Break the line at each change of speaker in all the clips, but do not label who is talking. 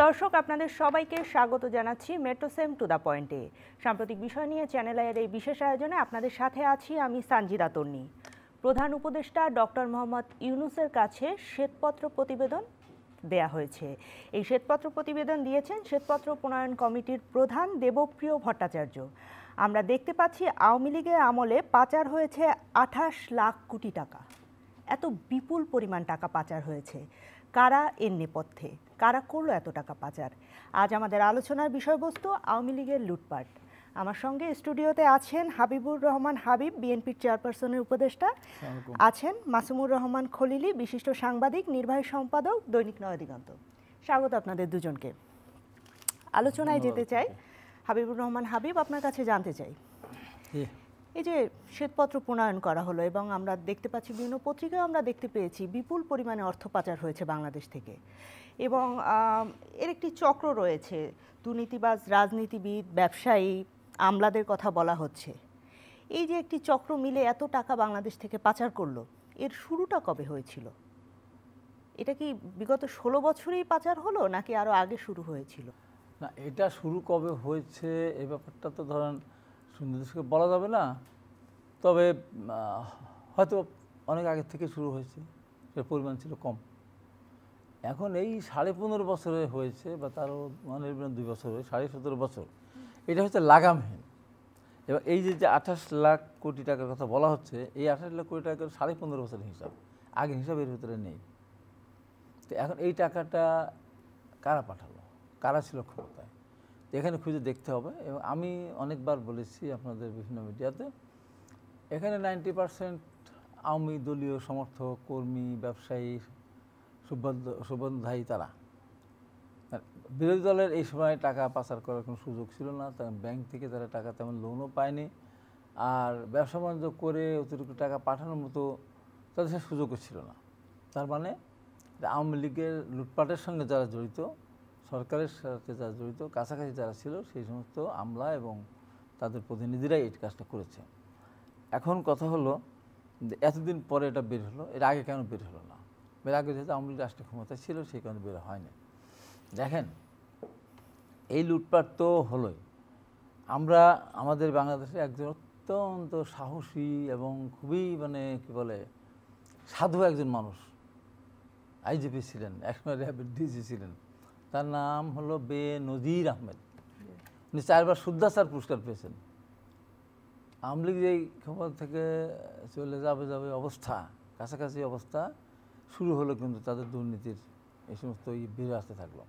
দর্শক আপনাদের সবাইকে স্বাগত জানাচ্ছি মেট্রো সেম টু দ্য পয়েন্টে। সাম্প্রতিক বিষয় নিয়ে চ্যানেল আইয়ের এই বিশেষ আয়োজনে আপনাদের সাথে আছি আমি সানজিদা তন্নি। প্রধান উপদেষ্টা ডক্টর মোহাম্মদ ইউনূসের কাছে শ্বেতপত্র প্রতিবেদন দেয়া হয়েছে। এই শ্বেতপত্র প্রতিবেদন দিয়েছেন শ্বেতপত্র প্রণয়ন কমিটির প্রধান দেবপ্রিয় ভট্টাচার্য। আমরা দেখতে পাচ্ছি আওয়ামী লীগের আমলে পাচার হয়েছে 28 লাখ কোটি টাকা। এত বিপুল পরিমাণ টাকা পাচার হয়েছে, কারা এর নেপথ্যে, কারা করলো এত টাকা পাচার? আজ আমাদের আলোচনার বিষয়বস্তু আওয়ামী লীগের লুটপাট। আমার সঙ্গে স্টুডিওতে আছেন হাবিবুর রহমান হাবিব, বিএনপির চেয়ারপারসনের উপদেষ্টা, আছেন মাসুমুর রহমান খলিলি, বিশিষ্ট সাংবাদিক, নির্বাহী সম্পাদক, দৈনিক নয়াদিগন্ত। স্বাগত আপনাদের দুজনকে। আলোচনায় যেতে চাই। হাবিবুর রহমান হাবিব, আপনার কাছে জানতে চাই, এই যে শ্বেতপত্র প্রণয়ন করা হলো এবং আমরা দেখতে পাচ্ছি বিভিন্ন পত্রিকায় আমরা দেখতে পেয়েছি বিপুল পরিমাণে অর্থ পাচার হয়েছে বাংলাদেশ থেকে, এবং এর একটি চক্র রয়েছে, দুর্নীতিবাজ রাজনীতিবিদ, ব্যবসায়ী, আমলাদের কথা বলা হচ্ছে। এই যে একটি চক্র মিলে এত টাকা বাংলাদেশ থেকে পাচার করলো, এর শুরুটা কবে হয়েছিল? এটা কি বিগত 16 বছরেই পাচার হলো নাকি আরও আগে শুরু হয়েছিল?
না, এটা শুরু কবে হয়েছে এই ব্যাপারটা তো ধরেন সুনির্দিষ্ট বলা যাবে না, তবে হয়তো অনেক আগে থেকে শুরু হয়েছে, এর পরিমাণ ছিল কম। এখন এই 15.5 বছরে হয়েছে বা তারও মানে 2 বছর, 17.5 বছর, এটা হচ্ছে লাগামহীন। এবার এই যে 28 লাখ কোটি টাকার কথা বলা হচ্ছে, এই 28 লাখ কোটি টাকার 15.5 বছরের হিসাব, আগের হিসাব এর ভিতরে নেই। তো এখন এই টাকাটা কারা পাঠালো, কারা ছিল ক্ষমতায়, এখানে খুঁজে দেখতে হবে। এবং আমি অনেকবার বলেছি আপনাদের বিভিন্ন মিডিয়াতে, এখানে 90% আওয়ামী দলীয় সমর্থক, কর্মী, ব্যবসায়ী, সুবন্ধধায়ী তারা। বিরোধী দলের এই সময় টাকা পাচার করার কোনো সুযোগ ছিল না, তারা ব্যাংক থেকে তারা টাকা তেমন লোনও পায়নি, আর ব্যবসা বাণিজ্য করে অতিরিক্ত টাকা পাঠানোর মতো তাদের সে সুযোগও ছিল না। তার মানে আওয়ামী লীগের লুটপাটের সঙ্গে যারা জড়িত, সরকারের সাথে যারা জড়িত, কাছাকাছি যারা ছিল, সেই সমস্ত আমলা এবং তাদের প্রতিনিধিরাই এই কাজটা করেছে। এখন কথা হলো এতদিন পরে এটা বের হলো, এর আগে কেন বের হলো না? এর আগে যেহেতু আওয়ামী লীগ রাষ্ট্রীয় ক্ষমতা ছিল, সেই কারণে বের হয়নি। দেখেন, এই লুটপাট তো হলোই। আমরা আমাদের বাংলাদেশে একজন অত্যন্ত সাহসী এবং খুবই মানে কি বলে সাধু একজন মানুষ আইজিপি ছিলেন, একসময় র্যাবের ডিজি ছিলেন, তার নাম হলো বেনজির আহমেদ। উনি 4 বার শুদ্ধাচার পুরস্কার পেয়েছেন। আওয়ামী লীগ যেই ক্ষমতা থেকে চলে যাবে অবস্থা, কাছাকাছি অবস্থা শুরু হলো, কিন্তু তাদের দুর্নীতির এই সমস্ত বেড়ে আসতে থাকলো।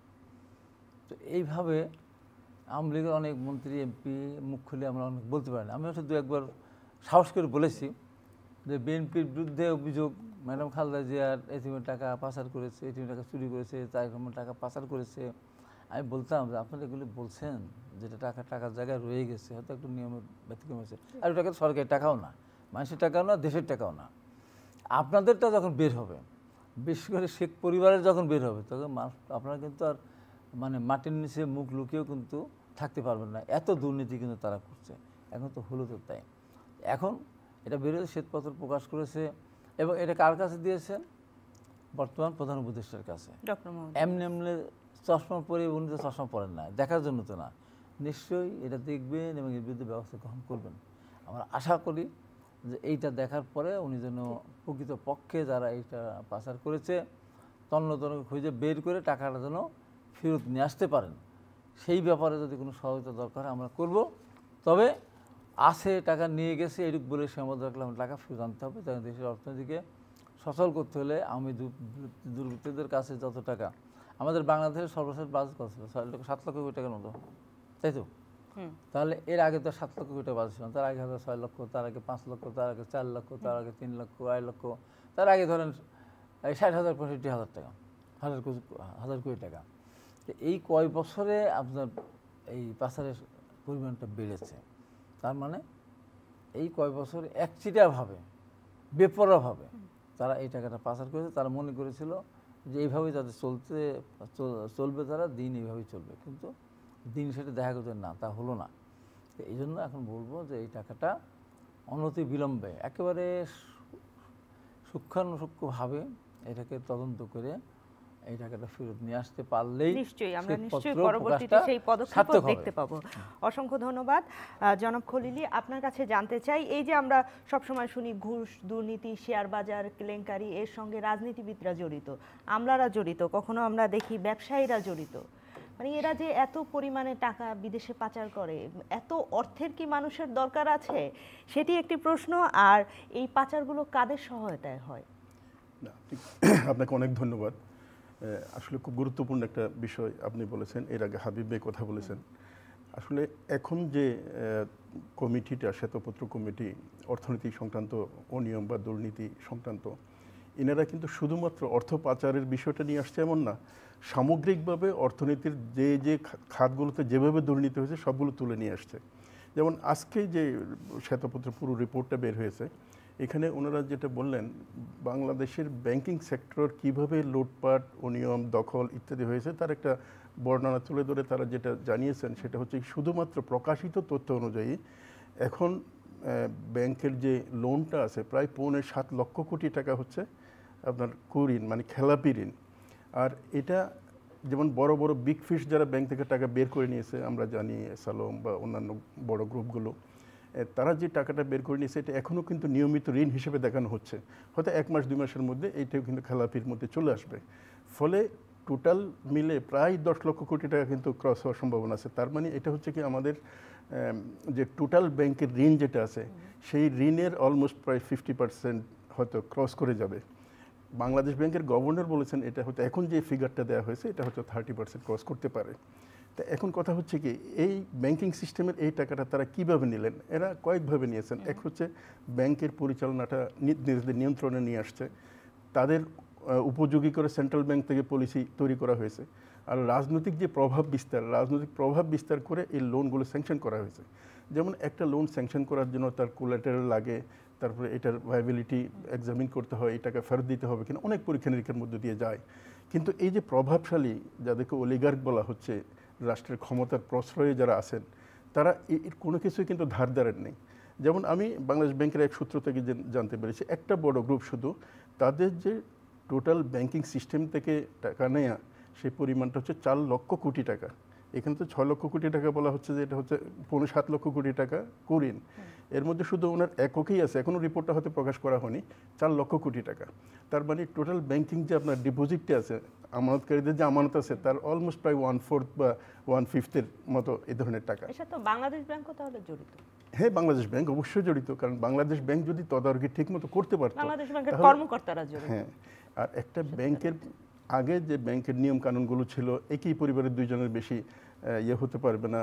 তো এইভাবে আওয়ামী লীগের অনেক মন্ত্রী, এমপি মুখ খুলে আমরা অনেক বলতে পারি না। আমি হচ্ছে 2-1 সাহস করে বলেছি যে বিএনপির বিরুদ্ধে অভিযোগ, ম্যাডাম খালেদা জিয়ার এটিএমের টাকা পাচার করেছে, এটিএমের টাকা চুরি করেছে, তারেক রহমান টাকা পাচার করেছে। আমি বলতাম যে আপনারা এগুলি বলছেন, যেটা টাকার জায়গায় রয়ে গেছে, হয়তো একটু নিয়মের ব্যতিক্রম হয়েছে, আর ওই টাকা সরকারি টাকাও না, মানুষের টাকাও না, দেশের টাকাও না। আপনাদেরটা যখন বের হবে, বিশেষ করে শেখ পরিবারের যখন বের হবে, তখন আপনারা কিন্তু আর মানে মাটির নিচে মুখ লুকিয়েও কিন্তু থাকতে পারবেন না, এত দুর্নীতি কিন্তু তারা করছে। এখন তো হলো তো তাই। এখন এটা বেরোয়, শ্বেতপত্র প্রকাশ করেছে, এবং এটা কার কাছে দিয়েছেন? বর্তমান প্রধান উপদেষ্টার কাছে। এমনি এমনি চশমা পরে, উনি তো চশমা পরেন না, দেখার জন্য তো না, নিশ্চয়ই এটা দেখবেন এবং এর বিরুদ্ধে ব্যবস্থা গ্রহণ করবেন। আমরা আশা করি যে এইটা দেখার পরে উনি যেন প্রকৃত পক্ষে যারা এইটা পাচার করেছে তন্ন খুঁজে বের করে টাকাটা যেন ফেরত নিয়ে আসতে পারেন, সেই ব্যাপারে যদি কোনো সহায়তা দরকার আমরা করব। তবে আছে টাকা নিয়ে গেছে এরূপ বলে সীমাবদ্ধ রাখলে আমরা টাকা ফেরত আনতে হবে। তাই দেশের অর্থনীতিকে সচল করতে হলে আমি দুর্বৃত্তদের কাছে যত টাকা, আমাদের বাংলাদেশের সর্বশেষ বাজেট কত ছিল? 7 লক্ষ কোটি টাকার মতো, তাই তো? তাহলে এর আগে তো 7 লক্ষ কোটি টাকা বাজেট ছিল, তার আগে 6 লক্ষ, তার আগে 5 লক্ষ, তার আগে 4 লক্ষ, তার আগে 3 লক্ষ, 2.5 লক্ষ, তার আগে ধরেন 60,000 65,000 টাকা, হাজার কোটি টাকা। এই কয় বছরে আপনার এই পাচারের পরিমাণটা বেড়েছে। তার মানে এই কয় বছর একচিটাভাবে, বেপরোয়াভাবে তারা এই টাকাটা পাচার করেছে। তারা মনে করেছিল যে এইভাবেই তাদের চলবে, তারা দিন এইভাবেই চলবে, কিন্তু দিন সেটা দেখা গেছে না, তা হলো না। তো এই জন্য এখন বলবো যে এই টাকাটা অনতি বিলম্বে একেবারে সূক্ষ্মাণুসূক্ষ্মভাবে এটাকে তদন্ত করে এই টাকাটা ফেরত নিয়ে আসতে পারলেই
নিশ্চয়ই আমরা নিশ্চয়ই
শ্বেতপত্র
পরবর্তীতে
প্রকাশটা
সেই পদক্ষেপ
সার্থক হবে।
দেখতে পাবো। অসংখ্য ধন্যবাদ জনাব খলিলি। আপনার কাছে জানতে চাই, এই যে আমরা সবসময় শুনি ঘুষ, দুর্নীতি, শেয়ার বাজার কেলেঙ্কারি, এর সঙ্গে রাজনীতিবিদরা জড়িত, আমলারা জড়িত, কখনো আমরা দেখি ব্যবসায়ীরা জড়িত, মানে এরা যে এত পরিমাণে টাকা বিদেশে পাচার করে, এত অর্থের কি মানুষের দরকার আছে, সেটি একটি প্রশ্ন। আর এই পাচারগুলো কাদের সহায়তায় হয়?
না, আপনাকে অনেক ধন্যবাদ। আসলে খুব গুরুত্বপূর্ণ একটা বিষয় আপনি বলেছেন, এর আগে হাবিব ভাই কথা বলেছেন। আসলে এখন যে কমিটিটা, শ্বেতপত্র কমিটি, অর্থনীতি সংক্রান্ত অনিয়ম বা দুর্নীতি সংক্রান্ত, এনারা কিন্তু শুধুমাত্র অর্থ পাচারের বিষয়টা নিয়ে আসছে এমন না, সামগ্রিকভাবে অর্থনীতির যে যে খাতগুলোতে যেভাবে দুর্নীতি হয়েছে সবগুলো তুলে নিয়ে আসছে। যেমন আজকে যে শ্বেতপত্র পুরো রিপোর্টটা বের হয়েছে, এখানে ওনারা যেটা বললেন, বাংলাদেশের ব্যাংকিং সেক্টর কিভাবে লুটপাট, অনিয়ম, দখল ইত্যাদি হয়েছে তার একটা বর্ণনা তুলে ধরে তারা যেটা জানিয়েছেন সেটা হচ্ছে শুধুমাত্র প্রকাশিত তথ্য অনুযায়ী এখন ব্যাংকের যে লোনটা আছে প্রায় 7.5 লক্ষ কোটি টাকা হচ্ছে আপনার কুঋণ, মানে খেলাপি ঋণ। আর এটা যেমন বড় বড় বিগ ফিশ যারা ব্যাংক থেকে টাকা বের করে নিয়েছে, আমরা জানি সালম বা অন্যান্য বড় গ্রুপগুলো, তারা যে টাকাটা বের করে নিয়েছে এটা এখনও কিন্তু নিয়মিত ঋণ হিসেবে দেখানো হচ্ছে। হয়তো 1 মাস 2 মাসের মধ্যে এইটাও কিন্তু খেলাপির মধ্যে চলে আসবে। ফলে টোটাল মিলে প্রায় 10 লক্ষ কোটি টাকা কিন্তু ক্রস হওয়ার সম্ভাবনা আছে। তার মানে এটা হচ্ছে কি আমাদের যে টোটাল ব্যাংকের ঋণ যেটা আছে সেই ঋণের অলমোস্ট প্রায় 50% হয়তো ক্রস করে যাবে। বাংলাদেশ ব্যাংকের গভর্নর বলেছেন এটা হয়তো এখন যে ফিগারটা দেওয়া হয়েছে এটা হয়তো 30% ক্রস করতে পারে। তা এখন কথা হচ্ছে কি, এই ব্যাংকিং সিস্টেমের এই টাকাটা তারা কিভাবে নিলেন? এরা কয়েকভাবে নিয়েছেন। এক হচ্ছে ব্যাংকের পরিচালনাটা নিজেদের নিয়ন্ত্রণে নিয়ে আসছে, তাদের উপযোগী করে সেন্ট্রাল ব্যাংক থেকে পলিসি তৈরি করা হয়েছে। আর রাজনৈতিক যে রাজনৈতিক প্রভাব বিস্তার করে এই লোনগুলো স্যাংশন করা হয়েছে। যেমন একটা লোন স্যাংশন করার জন্য তার কোলাটেরাল লাগে, তারপরে এটার ভায়াবিলিটি এক্সামিন করতে হয়, এই টাকা ফেরত দিতে হবে কিনা, অনেক পরীক্ষা নিরীক্ষার মধ্যে দিয়ে যায়। কিন্তু এই যে প্রভাবশালী যাদেরকে অলিগার্ক বলা হচ্ছে, রাষ্ট্রের ক্ষমতার প্রশ্রয়ে যারা আছেন, তারা এর কোনো কিছুই কিন্তু ধার ধারেন নেই। যেমন আমি বাংলাদেশ ব্যাংকের এক সূত্র থেকে জানতে পেরেছি, একটা বড় গ্রুপ শুধু তাদের যে টোটাল ব্যাংকিং সিস্টেম থেকে টাকা নেয়া সেই পরিমাণটা হচ্ছে 4 লক্ষ কোটি টাকা। এখানে তো 6 লক্ষ কোটি টাকা বলা হচ্ছে যে এটা হচ্ছে 7 লক্ষ কোটি টাকা কুঋণ। এর মধ্যে শুধু ওনার এককেই আছে, এখনও রিপোর্টটা হয়তো প্রকাশ করা হয়নি, 4 লক্ষ কোটি টাকা। তার মানে টোটাল ব্যাংকিং যে আপনার ডিপোজিটটা আছে, আমানতকারীদের যে আমানত আছে, তার অলমোস্ট প্রায় 1/4 বা 1/5 মতো এই ধরনের টাকা।
এটা তো বাংলাদেশ ব্যাংকও তাহলে জড়িত?
হ্যাঁ, বাংলাদেশ ব্যাংক অবশ্যই জড়িত, কারণ বাংলাদেশ ব্যাংক যদি তদারকি ঠিক মতো করতে পারত,
বাংলাদেশ ব্যাংকের কর্মকর্তারা জড়িত।
হ্যাঁ। আর একটা ব্যাংকের আগে যে ব্যাংকের নিয়ম কানুনগুলো ছিল, একই পরিবারের 2 জনের বেশি হতে পারবে না,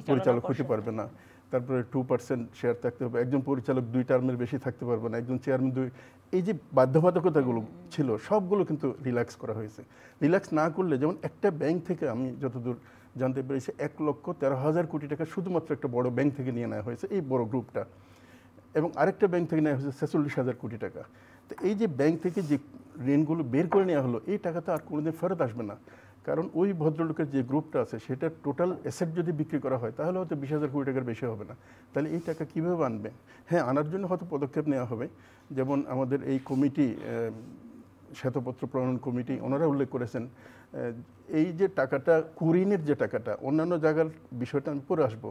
পরিচালক হতে পারবে না, তারপরে 2% শেয়ার থাকতে হবে, একজন পরিচালক 2 টার্মের বেশি থাকতে পারবে না, একজন চেয়ারম্যান 2, এই যে বাধ্যবাধকতাগুলো ছিল সবগুলো কিন্তু রিল্যাক্স করা হয়েছে। রিল্যাক্স না করলে, যেমন একটা ব্যাংক থেকে আমি যতদূর জানতে পেরেছি 1,13,000 কোটি টাকা শুধুমাত্র একটা বড় ব্যাংক থেকে নিয়ে নেওয়া হয়েছে, এই বড় গ্রুপটা, এবং আরেকটা ব্যাংক থেকে নেওয়া হয়েছে 46,000 কোটি টাকা। তো এই যে ব্যাংক থেকে যে ঋণগুলো বের করে নেওয়া হলো, এই টাকা তো আর কোনোদিন ফেরত আসবে না, কারণ ওই ভদ্রলোকের যে গ্রুপটা আছে সেটার টোটাল অ্যাসেট যদি বিক্রি করা হয় তাহলে হয়তো 20,000 কোটি টাকার বেশি হবে না। তাহলে এই টাকা কীভাবে আনবে? হ্যাঁ, আনার জন্য হয়তো পদক্ষেপ নেওয়া হবে। যেমন আমাদের এই কমিটি, শ্বেতপত্র প্রণয়ন কমিটি, ওনারা উল্লেখ করেছেন এই যে টাকাটা, কুঋণের যে টাকাটা, অন্যান্য জায়গার বিষয়টা আমি পরে আসবো,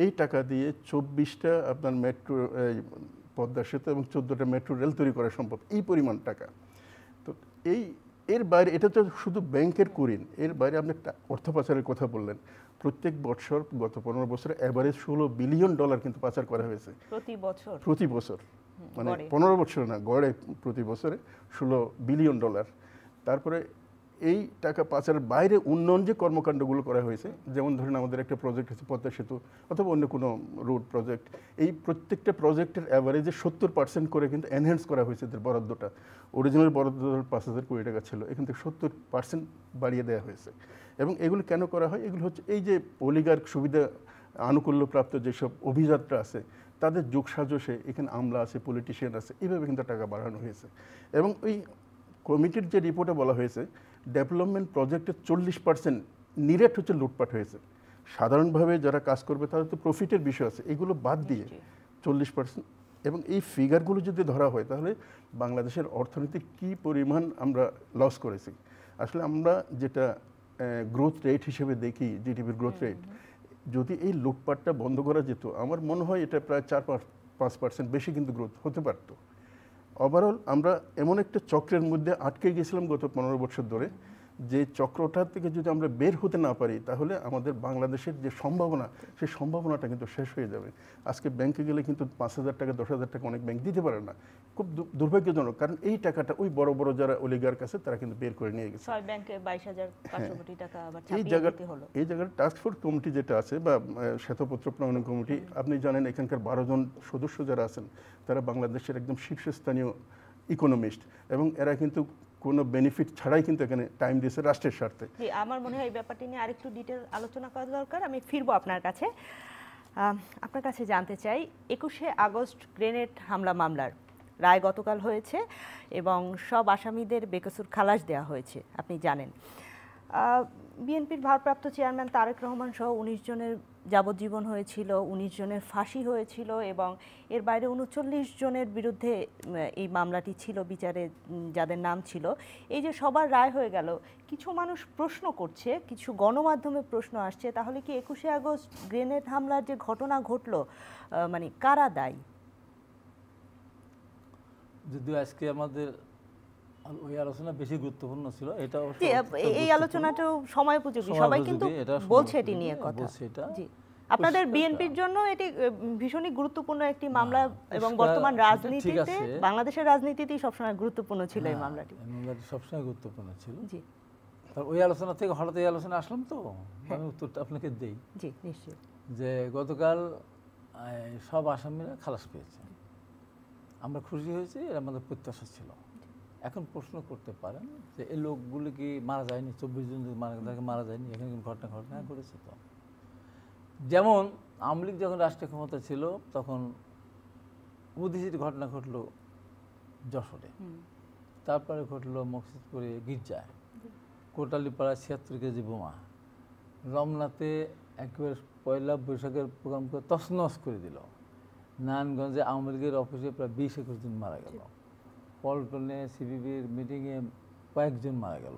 এই টাকা দিয়ে 24টা আপনার মেট্রো পদ্মা সেতু এবং 14টা মেট্রো রেল তৈরি করা সম্ভব, এই পরিমাণ টাকা। তো এর বাইরে, এটা তো শুধু ব্যাংকের কুঋণ, এর বাইরে আপনি অর্থ পাচারের কথা বললেন। প্রত্যেক বছর গত 15 বছরে অ্যাভারেজ $16 বিলিয়ন কিন্তু পাচার করা হয়েছে প্রতি বছর, মানে 15 বছর না, গড়ে প্রতি বছরে $16 বিলিয়ন। তারপরে এই টাকা পাচারের বাইরে উন্নয়ন যে কর্মকাণ্ডগুলো করা হয়েছে, যেমন ধরেন আমাদের একটা প্রজেক্ট হচ্ছে পদ্মা সেতু অথবা অন্য কোনো রোড প্রজেক্ট, এই প্রত্যেকটা প্রজেক্টের অ্যাভারেজে 70% করে কিন্তু এনহ্যান্স করা হয়েছে এদের বরাদ্দটা। অরিজিনাল বরাদ্দ 5,000 কোটি টাকা ছিল, এখান থেকে 70% বাড়িয়ে দেওয়া হয়েছে। এবং এগুলো কেন করা হয়? এগুলো হচ্ছে এই যে অলিগার্ক সুবিধা আনুকূল্যপ্রাপ্ত যেসব অভিজাতরা আছে, তাদের যোগসাজশে এখানে আমলা আছে, পলিটিশিয়ান আছে, এইভাবে কিন্তু টাকা বাড়ানো হয়েছে। এবং ওই কমিটির যে রিপোর্টে বলা হয়েছে, ডেভেলপমেন্ট প্রজেক্টের 40% নিরেট হচ্ছে লুটপাট হয়েছে। সাধারণভাবে যারা কাজ করবে তাদের তো প্রফিটের বিষয় আছে, এগুলো বাদ দিয়ে 40%। এবং এই ফিগারগুলো যদি ধরা হয় তাহলে বাংলাদেশের অর্থনীতি কি পরিমাণ আমরা লস করেছি। আসলে আমরা যেটা গ্রোথ রেট হিসেবে দেখি, জিডিপির গ্রোথ রেট, যদি এই লুটপাটটা বন্ধ করা যেত আমার মনে হয় এটা প্রায় 4-5% বেশি কিন্তু গ্রোথ হতে পারত। ওভারঅল আমরা এমন একটা চক্রের মধ্যে আটকে গেছিলাম গত 15 বছর ধরে, যে চক্রটা থেকে যদি আমরা বের হতে না পারি তাহলে আমাদের বাংলাদেশের যে সম্ভাবনা, সেই সম্ভাবনাটা কিন্তু শেষ হয়ে যাবে। আজকে ব্যাংকে গেলে কিন্তু 5,000 টাকা 10,000 টাকা অনেক ব্যাংক দিতে পারে না, খুব দুর্ভাগ্যজনক। কারণ এই টাকাটা ওই বড় বড় যারা অলিগার কাছে তারা কিন্তু বের করে নিয়ে গেছে।
6 ব্যাংকে 22,500 কোটি টাকা আবার
এই
ছাপিয়ে
জায়গা
দিতে হলো।
এই জায়গার টাস্ক ফোর্স কমিটি যেটা আছে বা শ্বেতপত্র প্রণয়ন কমিটি, আপনি জানেন এখানকার 12 জন সদস্য যারা আছেন তারা বাংলাদেশের একদম শীর্ষস্থানীয় ইকোনমিস্ট, এবং এরা কিন্তু কোনো বেনিফিট ছাড়াই কিন্তু এখানে টাইম দিয়েছে রাষ্ট্রের স্বার্থে।
জি, আমার মনে হয় এই ব্যাপারটি নিয়ে আরেকটু ডিটেল আলোচনা করা দরকার। আমি ফিরবো আপনার কাছে। আপনার কাছে জানতে চাই, 21শে আগস্ট গ্রেনেড হামলা মামলার রায় গতকাল হয়েছে এবং সব আসামিদের বেকসুর খালাস দেওয়া হয়েছে, আপনি জানেন। বিএনপির ভারপ্রাপ্ত চেয়ারম্যান তারেক রহমান সহ 19 জনের যাবজ্জীবন হয়েছিল, 19 জনের ফাঁসি হয়েছিল এবং এর বাইরে 39 জনের বিরুদ্ধে এই মামলাটি ছিল, বিচারে যাদের নাম ছিল। এই যে সবার রায় হয়ে গেল, কিছু মানুষ প্রশ্ন করছে, কিছু গণমাধ্যমে প্রশ্ন আসছে, তাহলে কি 21শে আগস্ট গ্রেনেড হামলার যে ঘটনা ঘটলো, মানে কারা দায়ী?
যদিও আজকে আমাদের ওই আলোচনা বেশি গুরুত্বপূর্ণ ছিল, এটা
এই আলোচনাটাও সময়োপযোগী, সবাই কিন্তু বলছে এটি নিয়ে কথা। জি, আপনাদের বিএনপির জন্য এটি ভীষণই গুরুত্বপূর্ণ একটি মামলা এবং বর্তমান রাজনীতিতে, বাংলাদেশের রাজনীতিতেই সবসময় গুরুত্বপূর্ণ ছিল এই মামলাটি।
মামলাটি সবসময় গুরুত্বপূর্ণ ছিল।
জি,
ওই আলোচনা থেকে হঠাৎ এই আলোচনা আসলাম, তো আমি উত্তরটা আপনাকে দেই।
জি, নিশ্চয়ই।
যে গতকাল সব আসামিরা খালাস পেয়েছে, আমরা খুশি হয়েছি, এর আমাদের প্রত্যাশা ছিল। এখন প্রশ্ন করতে পারেন যে এই লোকগুলি কি মারা যায়নি, 24 জন মারা যায়নি, এখানে কিন্তু ঘটনা ঘটেছে। তো যেমন আওয়ামী লীগ যখন রাষ্ট্রীয় ক্ষমতা ছিল তখন উদিচির ঘটনা ঘটলো যশোরে, তারপরে ঘটলো মকসুদপুরে গির্জায়, কোটালীপাড়া 76 কেজি বোমা, রমনাতে একেবারে পয়লা বৈশাখের প্রোগ্রাম করে তছনছ করে দিল, নারায়ণগঞ্জে আওয়ামী লীগের অফিসে প্রায় 20-21 জন মারা গেল, পল্টনে সিপিবির মিটিংয়ে কয়েকজন মারা গেল।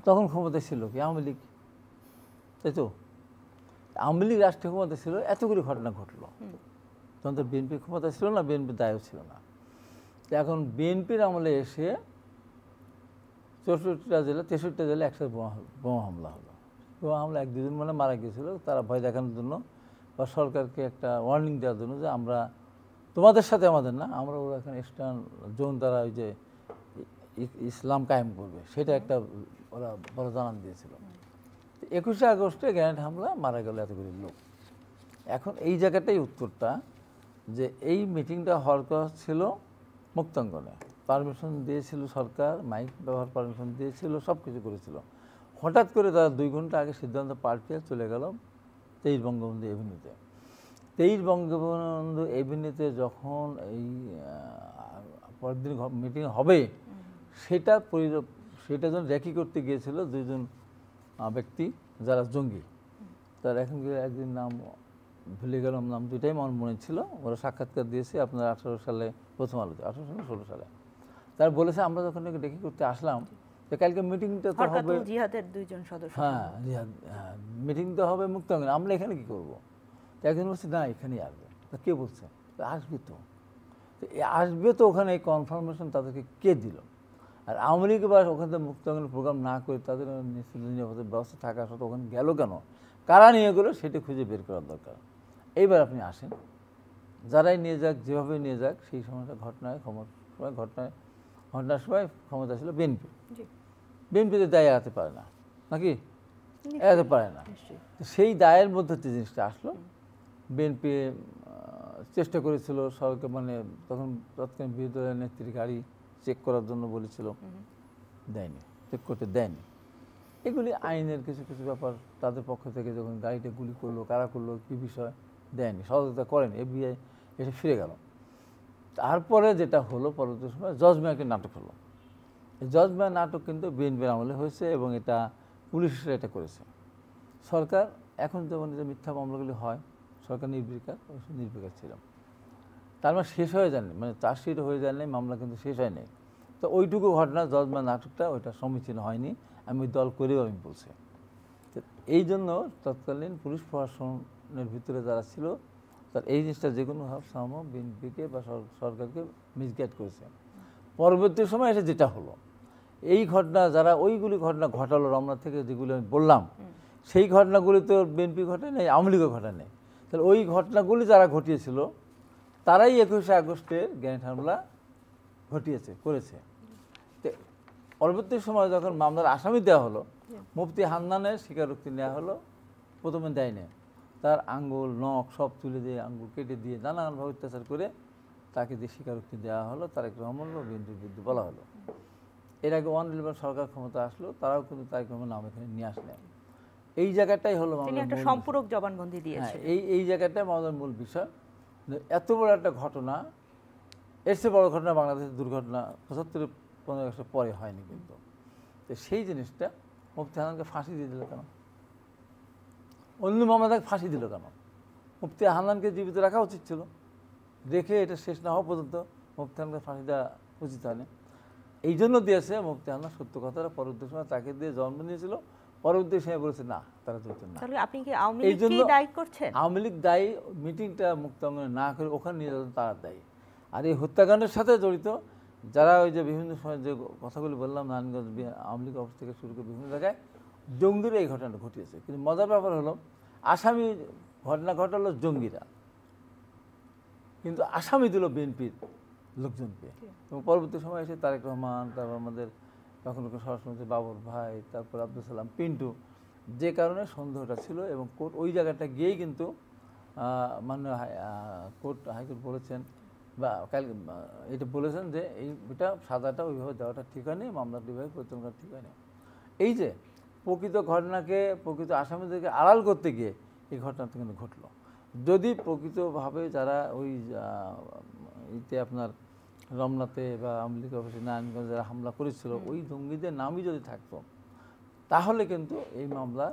তখন ক্ষমতা ছিল কি আওয়ামী লীগ, তাই তো? আওয়ামী লীগ রাষ্ট্রীয় ক্ষমতা ছিল, এতগুলি ঘটনা ঘটলো। তখন তো বিএনপির ক্ষমতা ছিল না, বিএনপির দায়ও ছিল না। তো এখন বিএনপির আমলে এসে 64টা জেলা 63টা জেলা একসাথে বোমা হামলা হলো। বোমা হামলা 1-2 জন মানে মারা গিয়েছিল, তারা ভয় দেখানোর জন্য বা সরকারকে একটা ওয়ার্নিং দেওয়ার জন্য যে আমরা তোমাদের সাথে আমাদের না, আমরা ওরা এখানে ইস্টার্ন জোন দ্বারা ওই যে ইসলাম কায়েম করবে, সেটা একটা ওরা বড় জানান দিয়েছিল। 21শে আগস্টে গ্রেনেড হামলা মারা গেল এতগুলি লোক। এখন এই জায়গাটাই উত্তরটা, যে এই মিটিংটা হওয়ার কথা ছিল মুক্তাঙ্গনে, পারমিশন দিয়েছিল সরকার, মাইক ব্যবহার পারমিশন দিয়েছিল, সব কিছু করেছিল। হঠাৎ করে তারা 2 ঘন্টা আগে সিদ্ধান্ত পাল্টে চলে গেল 23 বঙ্গবন্ধু এভিনিউতে। 23 বঙ্গবন্ধু এভিনিউতে যখন এই পরের দিন মিটিং হবে, সেটা যখন র্যাকি করতে গিয়েছিল 2 জন ব্যক্তি যারা জঙ্গি, তার এখন একদিন নাম ভুলে গেলাম, নাম দুটাই আমার মনে ছিল, ওরা সাক্ষাৎকার দিয়েছে আপনার 18 সালে, প্রথম আলোতে 18 সালে 16 সালে। তারা বলেছে আমরা যখন র্যাকি করতে আসলাম, তো কালকে মিটিংটা তো হবে
জিহাদের 2 জন সদস্য,
হ্যাঁ মিটিং তো হবে মুক্তাঙ্গনে, আমরা এখানে কি করবো? একজন বলছে না এখানেই আসবে। তা কে বলছে? আসবে তো, আসবে তো, ওখানে এই কনফার্মেশন তাদেরকে কে দিল? আর আওয়ামী লীগ বা ওখান থেকে মুক্তাঙ্গনের প্রোগ্রাম না করে তাদের নিরাপত্তার ব্যবস্থা থাকা সত্ত্বেও ওখানে গেল কেন, কারা নিয়ে গেলো, সেটা খুঁজে বের করার দরকার। এইবার আপনি আসেন, যারাই নিয়ে যাক, যেভাবে নিয়ে যাক, সেই সময়টা ঘটনার সময় ক্ষমতা ছিল বিএনপি। বিএনপিতে দায় এড়াতে পারে না, নাকি এড়াতে পারে না। সেই দায়ের মধ্যে যে জিনিসটা আসলো, বিএনপি চেষ্টা করেছিল সরকার, মানে তখন তৎকালীন বিরোধী দলের নেত্রীর গাড়ি চেক করার জন্য বলেছিল, দেয়নি, চেক করতে দেয়নি। এগুলি আইনের কিছু কিছু ব্যাপার, তাদের পক্ষ থেকে যখন গাড়িটা গুলি করলো, কারা করলো, কী বিষয়, দেয়নি, সহযোগিতা করেনি, FBI এসে ফিরে গেল। তারপরে যেটা হলো, পরবর্তী সময় জজমে একটা নাটক হলো। এই জজমে নাটক কিন্তু বিএনপির আমলে হয়েছে এবং এটা পুলিশরা এটা করেছে। সরকার এখন যেমন যে মিথ্যা মামলাগুলি হয়, সরকার নির্বিকার, নির্বিকার ছিল। তার মানে শেষ হয়ে যায়নি, মানে চার্জশিট হয়ে যায়নি, মামলা কিন্তু শেষ হয়নি। তো ওইটুকু ঘটনা জজমা নাটকটা ওইটা সমীচীন হয়নি, আমি ওই দল করেও আমি বলছি। তো এই জন্য তৎকালীন পুলিশ প্রশাসনের ভিতরে যারা ছিল তার এই জিনিসটা যে কোনো সম্ভব বিএনপিকে বা সরকারকে মিসগাইড করেছে। পরবর্তী সময় এসে যেটা হলো, এই ঘটনা যারা ওইগুলি ঘটনা ঘটালো রমনা থেকে, যেগুলি আমি বললাম, সেই ঘটনাগুলি তো বিএনপি ঘটে নেই, আওয়ামী লীগও ঘটে নেই। তাহলে ওই ঘটনাগুলি যারা ঘটিয়েছিল তারাই 21শে আগস্টের গ্রেনেড হামলা করেছে। তো পরবর্তী সময় যখন মামলার আসামি দেওয়া হলো, মুফতি হান্নানের স্বীকারোক্তি নেওয়া হলো, প্রথমে দেয়নি, তার আঙ্গুল নখ সব তুলে দিয়ে আঙ্গুল কেটে দিয়ে নানানভাবে অত্যাচার করে তাকে দিয়ে স্বীকারোক্তি দেওয়া হলো, তারেক রহমান বিএনপির বিরুদ্ধে বলা হলো। এর আগে 111 সরকার ক্ষমতা আসলো, তারাও কিন্তু তারেক রহমান নাম এখানে নিয়ে আসলেন। এই জায়গাটাই হলো
একটা সম্পূরক জবানবন্দি দিয়েছে।
এই জায়গাটাই মামলার মূল বিষয়। এত বড় একটা ঘটনা, এর চেয়ে বড় ঘটনা বাংলাদেশের দুর্ঘটনা 75-15 বছর পরে হয়নি কিন্তু। তো সেই জিনিসটা মুফতি হান্নানকে ফাঁসি দিয়ে দিল কেন? অন্য মামলাটাকে ফাঁসি দিল কেন? মুফতি হান্নানকে জীবিত রাখা উচিত ছিল, রেখে এটা শেষ না হওয়া পর্যন্ত মুফতি হান্নানকে ফাঁসি দেওয়া উচিত হয়নি। এই জন্য দিয়েছে মুফতি হান্নান সত্য কথাটা পরবর্তী সময় তাকে দিয়ে জন্ম নিয়েছিল, পরবর্তী সময় বলেছে না তারা জড়িত না।
তাহলে আপনি কি আওয়ামী লীগকে দায়ী করছেন?
আওয়ামী লীগ দায়ী, মিটিংটা মুক্তাঙ্গনে না করে ওখানে নিয়ে যাবেন তারা দায়ী। আর এই হত্যাকাণ্ডের সাথে জড়িত যারা ওই যে বিভিন্ন সময় যে কথাগুলি বললাম, নারায়ণগঞ্জ আওয়ামী লীগ অফিস থেকে শুরু করে বিভিন্ন জায়গায় জঙ্গিরা এই ঘটনাটা ঘটিয়েছে। কিন্তু মজার ব্যাপার হলো আসামি ঘটনা ঘটালো জঙ্গিরা, কিন্তু আসামি দিল বিএনপির লোকজনকে। এবং পরবর্তী সময় এসে তারেক রহমান, তারপর আমাদের তখন স্বরাষ্ট্রমন্ত্রী বাবর ভাই, তারপর আব্দুল সালাম পিন্টু, যে কারণে সন্দেহটা ছিল। এবং কোর্ট ওই জায়গাটা গিয়েই কিন্তু মাননীয় হাইকোর্ট বলেছেন বা এটা বলেছেন যে এইটা সাজাটা ওইভাবে দেওয়াটা ঠিক হয়নি, মামলাটা ওইভাবে পরিচালনা করা ঠিক হয়নি। এই যে প্রকৃত ঘটনাকে, প্রকৃত আসামিদেরকে আড়াল করতে গিয়ে এই ঘটনাটা কিন্তু ঘটলো। যদি প্রকৃতভাবে যারা ওই ইতে আপনার রমনাতে বা আওয়ামী লীগ অফিসে নারায়ণগঞ্জে যারা হামলা করেছিল ওই জঙ্গিদের নামই যদি থাকতো, তাহলে কিন্তু এই মামলা,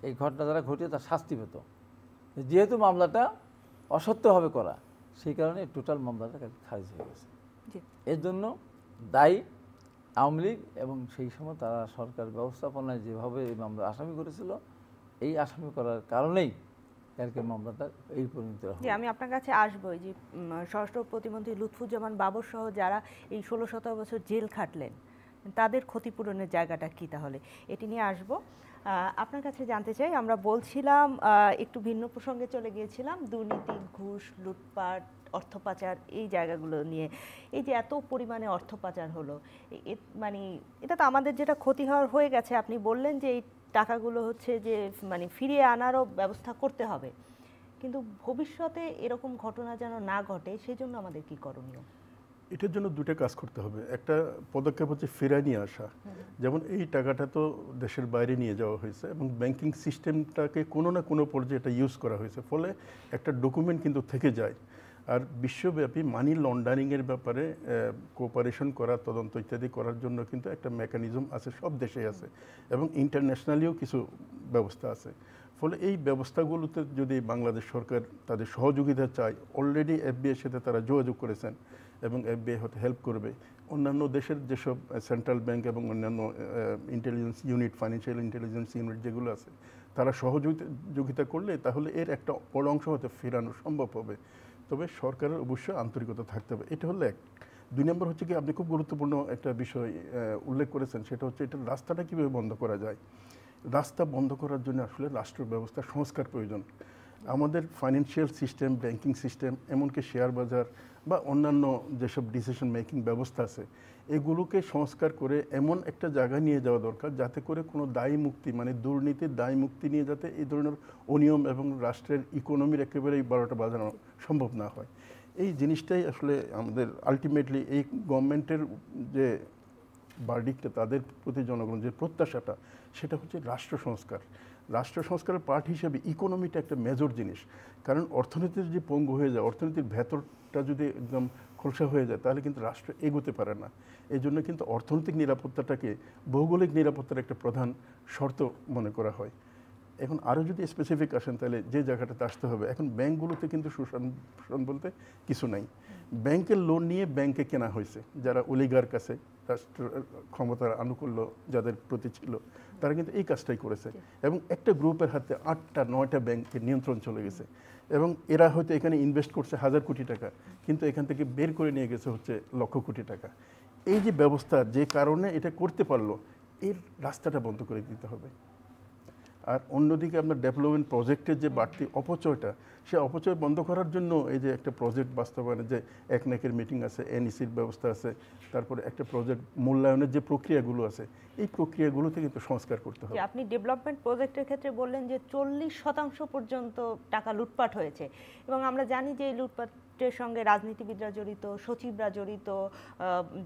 এই ঘটনা যারা ঘটিয়ে তার শাস্তি পেত। যেহেতু মামলাটা অসত্যভাবে করা, সেই কারণে টোটাল মামলাটা খারিজ হয়ে গেছে। এর জন্য দায়ী আওয়ামী লীগ এবং সেই সময় তারা সরকার ব্যবস্থাপনায় যেভাবে এই মামলা আসামি করেছিল, এই আসামি করার কারণেই এরকম মামলাটা এই পরিণত হয়।
আমি আপনার কাছে আসবো যে স্বরাষ্ট্র প্রতিমন্ত্রী লুৎফুজ্জামান বাবর সহ যারা এই 16-17 বছর জেল খাটলেন, তাদের ক্ষতিপূরণের জায়গাটা কি, তাহলে এটি নিয়ে আসবো। আপনার কাছে জানতে চাই, আমরা বলছিলাম একটু ভিন্ন প্রসঙ্গে চলে গিয়েছিলাম, দুর্নীতি, ঘুষ, লুটপাট, অর্থ পাচার, এই জায়গাগুলো নিয়ে। এই যে এত পরিমাণে অর্থ পাচার হলো, মানে এটা তো আমাদের যেটা ক্ষতি হয়ে গেছে, আপনি বললেন যে এই টাকাগুলো হচ্ছে যে মানে ফিরিয়ে আনারও ব্যবস্থা করতে হবে, কিন্তু ভবিষ্যতে এরকম ঘটনা যেন না ঘটে, সেজন্য আমাদের কি করণীয়?
এটার জন্য দুটো কাজ করতে হবে। একটা পদক্ষেপ হচ্ছে ফেরায় নিয়ে আসা। যেমন এই টাকাটা তো দেশের বাইরে নিয়ে যাওয়া হয়েছে এবং ব্যাংকিং সিস্টেমটাকে কোনো না কোনো পর্যায়ে এটা ইউজ করা হয়েছে, ফলে একটা ডকুমেন্ট কিন্তু থেকে যায়। আর বিশ্বব্যাপী মানি লন্ডারিংয়ের ব্যাপারে কোঅপারেশন করা, তদন্ত ইত্যাদি করার জন্য কিন্তু একটা মেকানিজম আছে, সব দেশেই আছে, এবং ইন্টারন্যাশনালিও কিছু ব্যবস্থা আছে। ফলে এই ব্যবস্থাগুলোতে যদি বাংলাদেশ সরকার তাদের সহযোগিতা চায়, অলরেডি এফবিআইয়ের সাথে তারা যোগাযোগ করেছেন এবং এফবিআই হয়তো হেল্প করবে। অন্যান্য দেশের যেসব সেন্ট্রাল ব্যাংক এবং অন্যান্য intelligence unit, financial intelligence unit যেগুলো আছে, তারা সহযোগিতা করলে তাহলে এর একটা বড় অংশ হয়তো ফেরানো সম্ভব হবে। তবে সরকারের অবশ্যই আন্তরিকতা থাকতে হবে, এটা হলো এক। 2 নম্বর হচ্ছে কি, আপনি খুব গুরুত্বপূর্ণ একটা বিষয় উল্লেখ করেছেন, সেটা হচ্ছে এটার রাস্তাটা কীভাবে বন্ধ করা যায়। রাস্তা বন্ধ করার জন্য আসলে রাষ্ট্র ব্যবস্থা সংস্কার প্রয়োজন। আমাদের ফাইন্যান্সিয়াল সিস্টেম, ব্যাংকিং সিস্টেম, এমনকি শেয়ার বাজার বা অন্যান্য যেসব ডিসিশন মেকিং ব্যবস্থা আছে, এগুলোকে সংস্কার করে এমন একটা জায়গায় নিয়ে যাওয়া দরকার যাতে করে কোনো দায়ী মুক্তি, মানে দুর্নীতির দায়ী মুক্তি নিয়ে যাতে এই ধরনের অনিয়ম এবং রাষ্ট্রের ইকোনমির একেবারেই 12টা বাজানো সম্ভব না হয়। এই জিনিসটাই আসলে আমাদের আলটিমেটলি এই গভর্নমেন্টের যে ভার্ডিক্টটা, তাদের প্রতি জনগণ যে প্রত্যাশাটা, সেটা হচ্ছে রাষ্ট্র সংস্কার। রাষ্ট্র সংস্কারের পার্ট হিসেবে ইকোনমিটা একটা মেজর জিনিস, কারণ অর্থনীতি যদি পঙ্গু হয়ে যায়, অর্থনীতির ভেতরটা যদি একদম খোলসা হয়ে যায়, তাহলে কিন্তু রাষ্ট্র এগোতে পারে না। এই জন্য কিন্তু অর্থনৈতিক নিরাপত্তাটাকে ভৌগোলিক নিরাপত্তার একটা প্রধান শর্ত মনে করা হয়। এখন আরও যদি স্পেসিফিক আসেন, তাহলে যে জায়গাটাতে আসতে হবে, এখন ব্যাংকগুলোতে কিন্তু সুশাসন বলতে কিছু নাই। ব্যাংকের লোন নিয়ে ব্যাংকে কেনা হয়েছে, যারা অলিগার কাছে রাষ্ট্র ক্ষমতার আনুকূল্য যাদের প্রতি ছিল তারা কিন্তু এই কাজটাই করেছে। এবং একটা গ্রুপের হাতে 8টা 9টা ব্যাংকের নিয়ন্ত্রণ চলে গেছে এবং এরা হয়তো এখানে ইনভেস্ট করছে 1000 কোটি টাকা, কিন্তু এখান থেকে বের করে নিয়ে গেছে হচ্ছে লক্ষ কোটি টাকা। এই যে ব্যবস্থা যে কারণে এটা করতে পারলো, এর রাস্তাটা বন্ধ করে দিতে হবে। আর অন্যদিকে আপনার ডেভেলপমেন্ট প্রজেক্টের যে বাড়তি অপচয়টা, সে অপচয় বন্ধ করার জন্য এই যে একটা প্রজেক্ট বাস্তবায়নের যে একনেকের মিটিং আছে, এনইসির ব্যবস্থা আছে, তারপরে একটা প্রজেক্ট মূল্যায়নের যে প্রক্রিয়াগুলো আছে, এই প্রক্রিয়াগুলোতে কিন্তু সংস্কার করতে হবে।
আপনি ডেভেলপমেন্ট প্রজেক্টের ক্ষেত্রে বললেন যে 40% পর্যন্ত টাকা লুটপাট হয়েছে, এবং আমরা জানি যে এই লুটপাটের সঙ্গে রাজনীতিবিদরা জড়িত, সচিবরা জড়িত,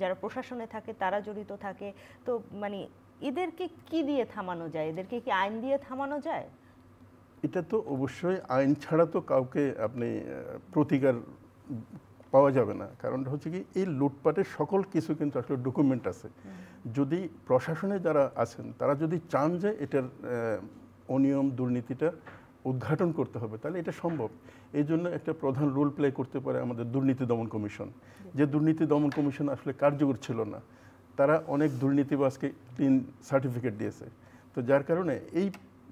যারা প্রশাসনে থাকে তারা জড়িত থাকে। তো মানে এদেরকে কি দিয়ে থামানো যায়? এদেরকে কি আইন দিয়ে থামানো যায়?
এটা তো অবশ্যই আইন ছাড়া তো কাউকে আপনি প্রতিকার পাওয়া যাবে না। কারণটা হচ্ছে কি, এই লুটপাটের সকল কিছু কিন্তু আসলে ডকুমেন্ট আছে। যদি প্রশাসনে যারা আছেন তারা যদি চান যে এটার অনিয়ম দুর্নীতিটা উদ্ঘাটন করতে হবে, তাহলে এটা সম্ভব। এই জন্য একটা প্রধান রোল প্লে করতে পারে আমাদের দুর্নীতি দমন কমিশন। যে দুর্নীতি দমন কমিশন আসলে কার্যকর ছিল না, তারা অনেক দুর্নীতিবাজকে ক্লিন সার্টিফিকেট দিয়েছে। তো যার কারণে এই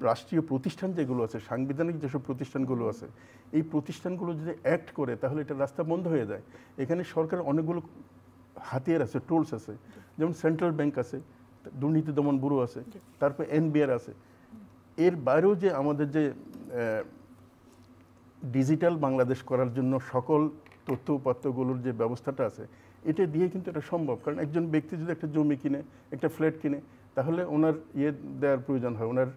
রাষ্ট্রীয় প্রতিষ্ঠান যেগুলো আছে, সাংবিধানিক যেসব প্রতিষ্ঠানগুলো আছে, এই প্রতিষ্ঠানগুলো যদি অ্যাক্ট করে তাহলে এটা রাস্তা বন্ধ হয়ে যায়। এখানে সরকারের অনেকগুলো হাতিয়ার আছে, টুলস আছে, যেমন সেন্ট্রাল ব্যাংক আছে, দুর্নীতি দমন ব্যুরো আছে, তারপর এনবিআর আছে। এর বাইরেও যে আমাদের যে ডিজিটাল বাংলাদেশ করার জন্য সকল তথ্য উপাত্তগুলোর যে ব্যবস্থাটা আছে, এটা দিয়ে কিন্তু এটা সম্ভব। কারণ একজন ব্যক্তি যদি একটা জমি কিনে, একটা ফ্ল্যাট কিনে, তাহলে ওনার দেওয়ার প্রয়োজন হয়, ওনার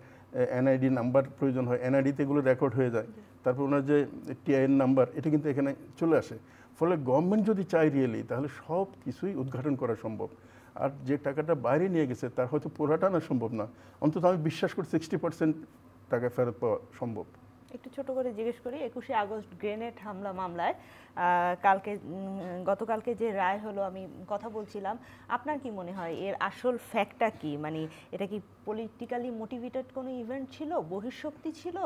এনআইডি নাম্বার প্রয়োজন হয়, এনআইডিতে এগুলো রেকর্ড হয়ে যায়। তারপর ওনার যে টিআইএন নাম্বার, এটা কিন্তু এখানে চলে আসে। ফলে গভর্নমেন্ট যদি চায় রিয়েলি, তাহলে সব কিছুই উদ্ঘাটন করা সম্ভব। আর যে টাকাটা বাইরে নিয়ে গেছে তার হয়তো পুরোটা আনা সম্ভব না, অন্তত আমি বিশ্বাস করি 60% টাকা ফেরত পাওয়া সম্ভব।
একটু ছোট করে জিজ্ঞেস করি, 21শে আগস্ট গ্রেনেড হামলা মামলায় গতকালকে যে রায় হলো, আমি কথা বলছিলাম, আপনার কি মনে হয় এর আসল ফ্যাক্টটা কি? মানে এটা কি পলিটিক্যালি মোটিভেটেড কোনো ইভেন্ট ছিল, বহিঃশক্তি ছিল,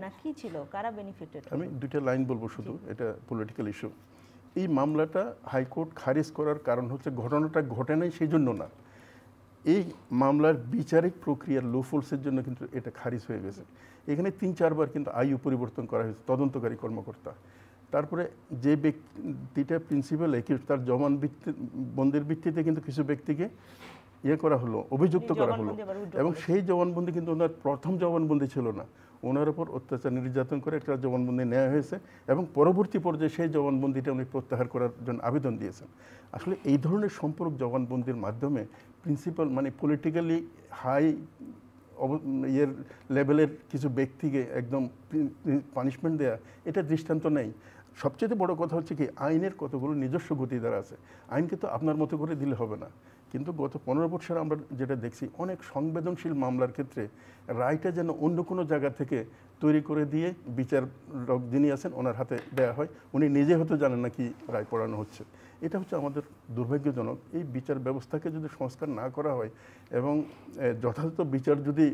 না কি ছিল, কারা বেনিফিটেড?
আমি দুইটা লাইন বলবো শুধু, এটা পলিটিক্যাল ইস্যু। এই মামলাটা হাইকোর্ট খারিজ করার কারণ হচ্ছে ঘটনাটা ঘটে নাই সেই জন্য না, এই মামলার বিচারিক প্রক্রিয়ার লোফলসের জন্য কিন্তু এটা খারিজ হয়ে গেছে। এখানে 3-4 বার কিন্তু আয়ু পরিবর্তন করা হয়েছে তদন্তকারী কর্মকর্তা। তারপরে যে ব্যক্তিটা প্রিন্সিপাল একিউজ, তার জবানবন্দির ভিত্তিতে কিন্তু কিছু ব্যক্তিকে করা হলো, অভিযুক্ত করা হলো। এবং সেই জবানবন্দি কিন্তু ওনার প্রথম জবানবন্দি ছিল না, ওনার উপর অত্যাচার নির্যাতন করে একটা জবানবন্দি নেওয়া হয়েছে এবং পরবর্তী পর্যায়ে সেই জবানবন্দিটা উনি প্রত্যাহার করার জন্য আবেদন দিয়েছেন। আসলে এই ধরনের সম্পর্ক জবানবন্দির মাধ্যমে প্রিন্সিপাল মানে পলিটিক্যালি হাই লেভেলের কিছু ব্যক্তিকে একদম পানিশমেন্ট দেয়া, এটা দৃষ্টান্ত নেই। সবচেয়ে বড় কথা হচ্ছে কি, আইনের কতগুলো নিজস্ব গতিধারা আছে, আইনকে তো আপনার মতো করে দিলে হবে না। কিন্তু গত 15 বছর আমরা যেটা দেখছি, অনেক সংবেদনশীল মামলার ক্ষেত্রে রায়টা যেন অন্য কোনো জায়গা থেকে তৈরি করে দিয়ে বিচারক যিনি আছেন ওনার হাতে দেওয়া হয়, উনি নিজে হয়তো জানেন না কি রায় পড়ানো হচ্ছে। এটা হচ্ছে আমাদের দুর্ভাগ্যজনক। এই বিচার ব্যবস্থাকে যদি সংস্কার না করা হয় এবং যথাযথ বিচার যদি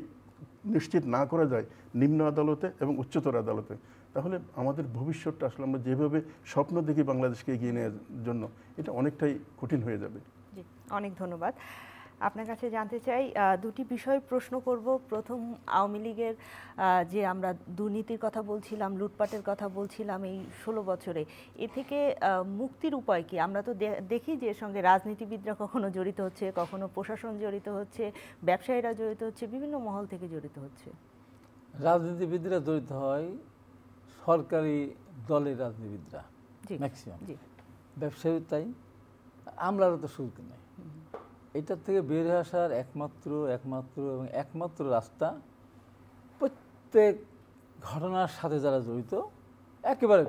নিশ্চিত না করা যায় নিম্ন আদালতে এবং উচ্চতর আদালতে, তাহলে আমাদের ভবিষ্যৎটা আসলে আমরা যেভাবে স্বপ্ন দেখি বাংলাদেশকে এগিয়ে নেওয়ার জন্য, এটা অনেকটাই কঠিন হয়ে যাবে।
জি, অনেক ধন্যবাদ। আপনার কাছে জানতে চাই, দুটি বিষয় প্রশ্ন করব। প্রথম, আওয়ামী লীগের যে আমরা দুর্নীতির কথা বলছিলাম, লুটপাটের কথা বলছিলাম এই 16 বছরে, এ থেকে মুক্তির উপায় কি? আমরা তো দেখি যে এর সঙ্গে রাজনীতিবিদরা কখনো জড়িত হচ্ছে, কখনো প্রশাসন জড়িত হচ্ছে, ব্যবসায়ীরা জড়িত হচ্ছে, বিভিন্ন মহল থেকে জড়িত হচ্ছে।
রাজনীতিবিদরা জড়িত হয় সরকারি দলের রাজনীতিবিদরা ম্যাক্সিমাম, ব্যবসায়ী তাই, আমরারও তো সুযোগ নেই। এটার থেকে বের হয়ে আসার একমাত্র রাস্তা, প্রত্যেক ঘটনার সাথে যারা জড়িত একেবারে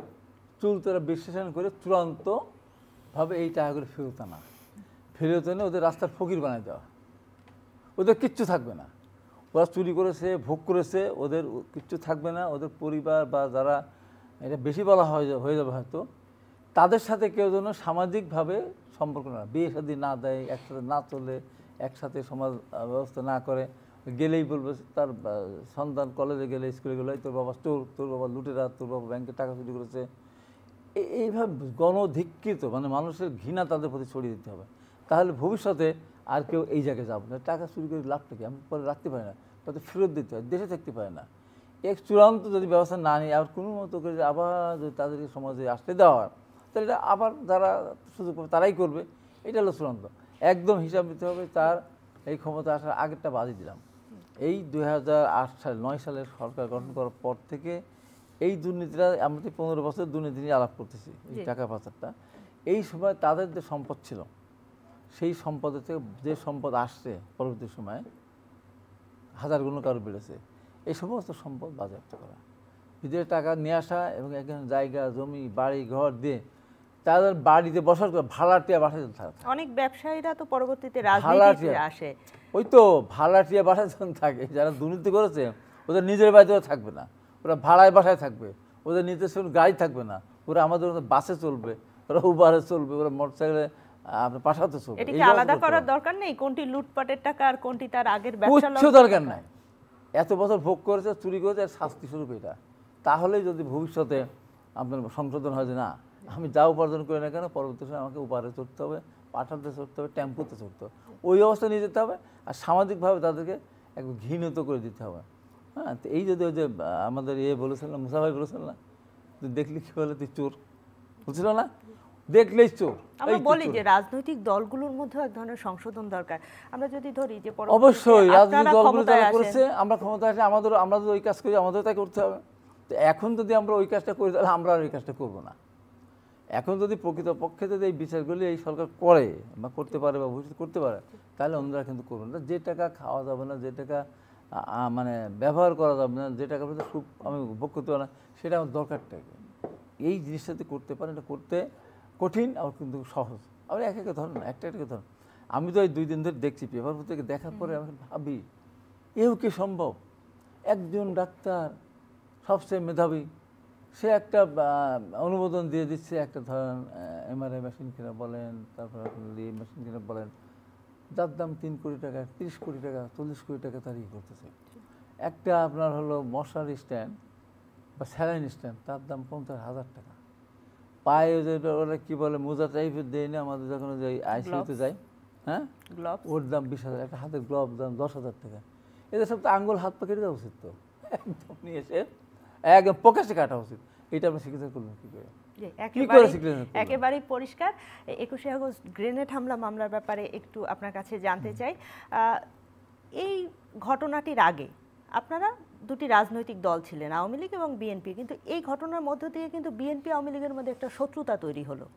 তারা বিশ্লেষণ করে চূড়ান্তভাবে এই টাকাগুলো ফেরত এনে ওদের রাস্তার ফকির বানিয়ে দেওয়া। ওদের কিচ্ছু থাকবে না, ওরা চুরি করেছে, ভোগ করেছে, ওদের কিচ্ছু থাকবে না। ওদের পরিবার বা যারা, এটা বেশি বলা হয়ে যাবে হয়তো, তাদের সাথে কেউ যেন সামাজিকভাবে সম্পর্ক না, বিয়ে শাদী না দেয়, একসাথে না চলে, একসাথে সমাজ ব্যবস্থা না করে। গেলেই বলবে, তার সন্তান কলেজে গেলে, স্কুলে গেলে, তোর বাবা চোর, তোর বাবা লুটেরা, তোর বাবা ব্যাংকে টাকা চুরি করেছে। এইভাবে গণধিক্ষিত মানে মানুষের ঘৃণা তাদের প্রতি ছড়িয়ে দিতে হবে, তাহলে ভবিষ্যতে আর কেউ এই জায়গায় যাবে না। টাকা চুরি করে লাভটা কি, আমি পরে রাখতে পারি না, তাদের ফেরত দিতে হয়, দেশে থাকতে পারে না। এক চূড়ান্ত যদি ব্যবস্থা না নিয়ে আর কোনো মতো করে আবার যদি তাদেরকে সমাজে আসতে দেওয়া হয়, তাহলে এটা আবার যারা সুযোগ পাবে তারাই করবে, এটা হলো চূড়ান্ত। একদম হিসাব দিতে হবে তার এই ক্ষমতা আসার আগেরটা বাদই দিলাম। এই 2008 সালে 9 সালের সরকার গঠন করার পর থেকে এই দুর্নীতিটা, আমরা তো 15 বছর দুর্নীতি নিয়ে আলাপ করতেছি, এই টাকা পাচারটা। এই সময় তাদের যে সম্পদ ছিল, সেই সম্পদের থেকে যে সম্পদ আসছে পরবর্তী সময়ে হাজার গুণ কারো বেড়েছে। এই সমস্ত সম্পদ বাজেয়াপ্ত করা, বিদেশে টাকা নিয়ে আসা এবং এখানে জায়গা জমি বাড়ি ঘর দিয়ে তাদের বাড়িতে বসার করে ভাড়াটিয়া বাসায় থাকে।
অনেক ব্যবসায়ীরা তো পরবর্তীতে রাজনীতিতে আসে,
ওই তো ভাড়াটিয়া বাসায় যখন থাকে, যারা দুর্নীতি করেছে ওদের নিজের বাড়িতেও থাকবে না, ওরা ভাড়ায় বাসায় থাকবে, ওদের নিজস্ব গাড়ি থাকবে না, ওরা আমাদের মতো বাসে চলবে, ওরা উবারে চলবে, ওরা মোটরসাইকেলে আপনার পাশাতে চলবে।
এটা কি আলাদা করার দরকার নেই কোনটি লুটপাটের টাকা আর কোনটি তার আগের ব্যবসা?
কিচ্ছু দরকার নাই, এত বছর ভোগ করেছে, চুরি করেছে, আর শাস্তি স্বরূপ এটা। তাহলেই যদি ভবিষ্যতে আপনার সংশোধন হয় যে না, আমি যা উপার্জন করি না কেন পরবর্তী সময় আমাকে উপারে চড়তে হবে, পাঠাতে চড়তে হবে, টেম্পুতে চড়তে হবে, ওই অবস্থা নিয়ে যেতে হবে। আর সামাজিকভাবে তাদেরকে একটু ঘৃণিত করে দিতে হবে। হ্যাঁ, তো এই যদি ওই যে আমাদের বলেছিল না, মুসা ভাই বলেছিল না, তুই দেখলি কি বলে তুই চোর, বুঝছিল না, দেখলেই চোর।
আমরা বলি যে রাজনৈতিক দলগুলোর মধ্যে এক ধরনের সংশোধন দরকার। আমরা যদি ধরি যে
অবশ্যই রাজনৈতিক দলগুলো যারা করেছে, আমরা ক্ষমতা আসলে আমরা যদি ওই কাজ করি, আমাদের তাই করতে হবে। তো এখন যদি আমরা ওই কাজটা করি, তাহলে আমরা আর ওই কাজটা করবো না। এখন যদি প্রকৃতপক্ষে যদি এই বিচারগুলি এই সরকার করে বা করতে পারে বা ভবিষ্যৎ করতে পারে, তাহলে অন্যরা কিন্তু করবে না। যে টাকা খাওয়া যাবে না, যে টাকা মানে ব্যবহার করা যাবে না, যে টাকা খুব আমি ভোগ করতে পারি না, সেটা আমার দরকারটাকে এই জিনিসটাতে করতে পারে, এটা করতে কঠিন আর কিন্তু সহজ। আবার এক একটা ধরুন, একটা ধরুন, আমি তো এই 2 দিন ধরে দেখছি পেপার থেকে, দেখার পরে আমি ভাবি এও কি সম্ভব? একজন ডাক্তার সবচেয়ে মেধাবী, সে একটা অনুমোদন দিয়ে দিচ্ছে একটা ধরেন MRI মেশিন কিনা বলেন, তারপর মেশিন কিনা বলেন, যার দাম 3 কোটি টাকা, 30 কোটি টাকা, 40 কোটি টাকা তার করতেছে। একটা আপনার হলো মশারি স্ট্যান্ড বা স্যালাইন স্ট্যান্ড, তার দাম 50,000 টাকা। পায়ে যেটা ওরা কী বলে মোজা টাইপের দেয় না আমাদের যখন যে ICU-তে যাই, হ্যাঁ, ওর দাম 20,000। একটা হাতের গ্লোভ দাম 10,000 টাকা। এদের সব তো আঙ্গুল হাত পা কেটে দেওয়া উচিত, তো একদম নিয়ে এসে একদম প্রকাশ্যে কাটা উচিত। এটা আমরা চিকিৎসা করবেন কী করে?
একেবারেই পরিষ্কার। 21শে আগস্ট গ্রেনেড হামলা মামলার ব্যাপারে একটু আপনার কাছে জানতে চাই। এই ঘটনাটির আগে আপনারা দুটি রাজনৈতিক দল ছিলেন, আওয়ামী লীগ এবং বিএনপি, কিন্তু এই ঘটনার মধ্য দিয়ে কিন্তু বিএনপি আওয়ামী লীগের মধ্যে একটা শত্রুতা তৈরি হলো।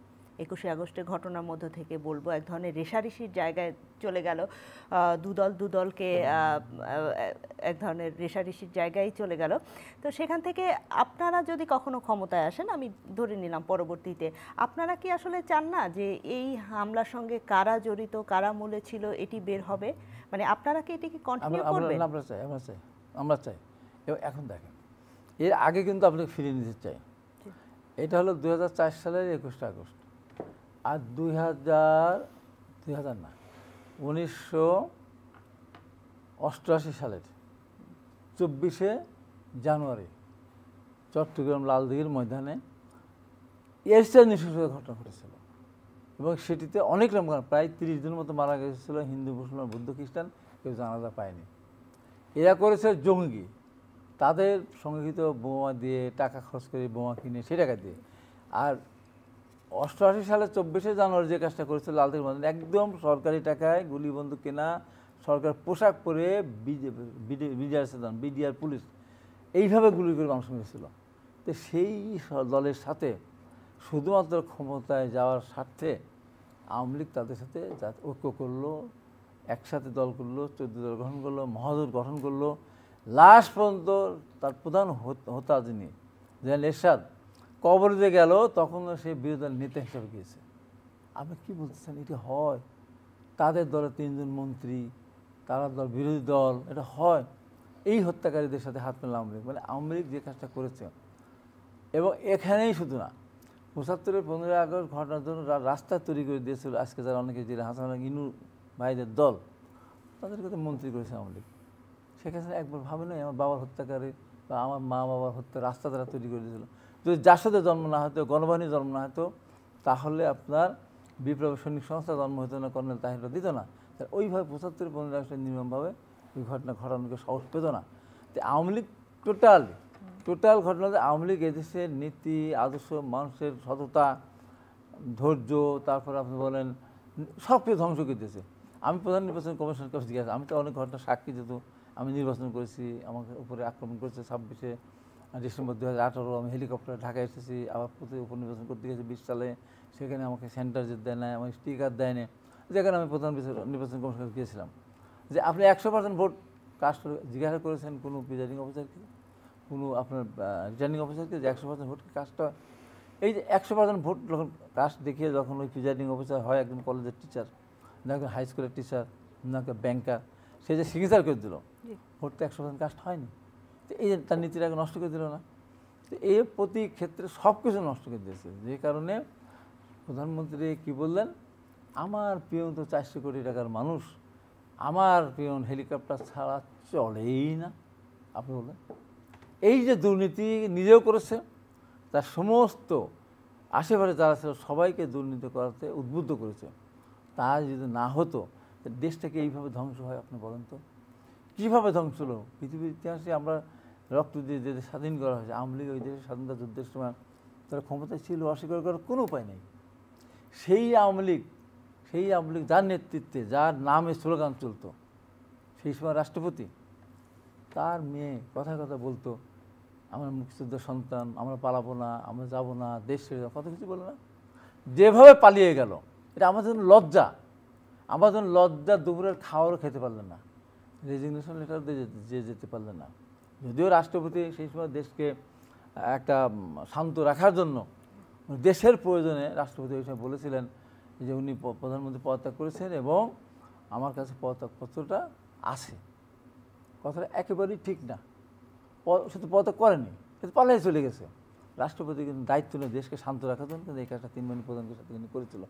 21শে আগস্টের ঘটনার মধ্য থেকে বলবো এক ধরনের রেষারেষির জায়গায় চলে গেল, দুদলকে এক ধরনের রেষারেষির জায়গায় চলে গেল। তো সেখান থেকে আপনারা যদি কখনো ক্ষমতায় আসেন, আমি ধরে নিলাম পরবর্তীতে, আপনারা কি আসলে চান না যে এই হামলার সঙ্গে কারা জড়িত, কারা মূলে ছিল এটি বের হবে? মানে আপনারা কি এটিকে কন্টিনিউ করবেন?
আমরা চাই। এবং এখন দেখেন, এর আগে কিন্তু আপনাকে ফিরিয়ে নিতে চাই। এটা হলো 2004 সালের 21শে আগস্ট, আর 1988 সালের 24শে জানুয়ারি চট্টগ্রাম লালদিঘির ময়দানে এর চেয়ে নৃশংস ঘটনা ঘটেছিল। এবং সেটিতে অনেক রকম প্রায় 30 জন মতো মারা গেছিল, হিন্দু মুসলমান বৌদ্ধ খ্রিস্টান, কেউ জানাজা পায়নি। এরা করেছে জঙ্গি, তাদের সংগৃহীত বোমা দিয়ে, টাকা খরচ করে বোমা কিনে সে টাকা দিয়ে। আর 88 সালের 24শে জানুয়ারি যে কাজটা করেছে লালদিঘির ময়দানে, একদম সরকারি টাকায় গুলি বন্দুক কেনা, সরকার পোশাক পরে বিডিআর পুলিশ এইভাবে গুলি করে মানুষ মেরেছিল। তো সেই দলের সাথে শুধুমাত্র ক্ষমতায় যাওয়ার স্বার্থে আওয়ামী লীগ তাদের সাথে ঐক্য করলো, একসাথে দল করলো, 14 দল গঠন করলো, মহাজোট গঠন করলো। লাস্ট পর্যন্ত তার প্রধান হোতা যিনি জেনারেল এরশাদ কবরে গেল, তখন সে বিরোধী দল নেতা হিসাবে গিয়েছে। আপনি কী বলতেছেন? এটি হয়? তাদের দলে 3 জন মন্ত্রী, তারা দল বিরোধী দল, এটা হয়? এই হত্যাকারীদের সাথে হাত মেলা আওয়ামী লীগ, মানে আওয়ামী লীগ যে কাজটা করেছে। এবং এখানেই শুধু না, 75-এর 15 আগস্ট ঘটনার জন্য রাস্তা তৈরি করে দিয়েছিল আজকে যারা অনেকে যে হাসান ইনু ভাইদের দল, তাদেরকে তো মন্ত্রী করেছে আওয়ামী লীগ। সেখানে একবার ভাবে নয় আমার বাবার হত্যাকারী বা আমার মা বাবার হত্যা রাস্তা তারা তৈরি করে দিয়েছিল। যদি জাসদের জন্ম না হতো, গণবাহিনীর জন্ম না হতো, তাহলে আপনার বিপ্লবী সৈনিক সংস্থা জন্ম হতো না, কর্নেল তাহিররা দিত না। ওইভাবে 75-15 আগস্টে নির্মমভাবে ওই ঘটনা ঘটানোকে সাহস পেত না। তো আওয়ামী লীগ টোটাল ঘটনা, আওয়ামী লীগ এদেশের নীতি আদর্শ, মানুষের সততা, ধৈর্য, তারপর আপনি বলেন সব কিছু ধ্বংস করে দিয়েছে। আমি প্রধান নির্বাচন কমিশনের কাছে জিজ্ঞাসা, আমি তো অনেক ঘটনা সাক্ষী, যেহেতু আমি নির্বাচন করেছি, আমাকে উপরে আক্রমণ করেছে 26শে ডিসেম্বর 2018, আমি হেলিকপ্টারে ঢাকায় এসেছি, আবার উপনির্বাচন করতে গেছি 20 সালে, সেখানে আমাকে সেন্টার যেতে দেয় না, আমাকে স্টিকার দেয় না, যেখানে আমি প্রধান নির্বাচন কমিশনের কাছে গিয়েছিলাম যে আপনি 100% ভোট কাস্ট জিজ্ঞাসা করেছেন কোনো প্রিজাইডিং অফিসারকে, কোনো আপনার রিটার্নিং অফিসারকে যে 100% ভোট কাস্টটা, এই যে 100% ভোট যখন কাস্ট দেখিয়ে যখন ওই প্রিজাইডিং অফিসার হয় একজন কলেজের টিচার, না একজন হাই স্কুলের টিচার, না একটা ব্যাংকার, সে যে সিগনেচার করে দিল, ভোট তো 100% কাস্ট হয়নি। তো এই যে তার নীতিটাকে নষ্ট করে দিল না? তো এই প্রতি ক্ষেত্রে সব কিছু নষ্ট করে দিয়েছে। যে কারণে প্রধানমন্ত্রী কি বললেন, আমার পিয়ন তো 400 কোটি টাকার মানুষ, আমার পিয়ন হেলিকপ্টার ছাড়া চলেই না। আপনি বললেন এই যে দুর্নীতি নিজেও করেছে, তার সমস্ত আশেপাশে যারা ছিল সবাইকে দুর্নীতি করাতে উদ্বুদ্ধ করেছে। তা যদি না হতো দেশটাকে এইভাবে ধ্বংস হয়? আপনি বলেন তো কীভাবে ধ্বংস হলো? পৃথিবীর ইতিহাসে আমরা রক্ত দিয়ে যে দেশ স্বাধীন করা হয়েছে, আওয়ামী লীগ ওই দেশের স্বাধীনতা যুদ্ধের সময় তারা ক্ষমতায় ছিল, অস্বীকার করার কোনো উপায় নেই। সেই আওয়ামী লীগ যার নেতৃত্বে, যার নামে স্লোগান চলতো, সেই সময় রাষ্ট্রপতি, তার মেয়ে কথা বলতো, আমরা মুক্তিযুদ্ধের সন্তান, আমরা পালাবো না, আমরা যাবো না, দেশ ছেড়ে যাবো, কত কিছু বলো না। যেভাবে পালিয়ে গেল, এটা আমাদের জন্য লজ্জা। আমাদের জন্য লজ্জা, দুপুরের খাওয়ারও খেতে পারলেন না, রেজিগনেশন লেটার দিয়ে যেতে পারলেন না। যদিও রাষ্ট্রপতি সেই সময় দেশকে একটা শান্ত রাখার জন্য, দেশের প্রয়োজনে রাষ্ট্রপতি ওই সময় বলেছিলেন যে উনি প্রধানমন্ত্রী পদত্যাগ করেছেন এবং আমার কাছে পদত্যাগপত্রটা আছে। কথাটা একেবারেই ঠিক না, সে তো পদত্যাগ করেনি, সে তো পালিয়ে চলে গেছে। রাষ্ট্রপতি কিন্তু দায়িত্ব নিয়ে দেশকে শান্ত রাখার জন্য কিন্তু এই কাজটা 3 মাননীয় প্রধানমন্ত্রীর সাথে কিন্তু করেছিল।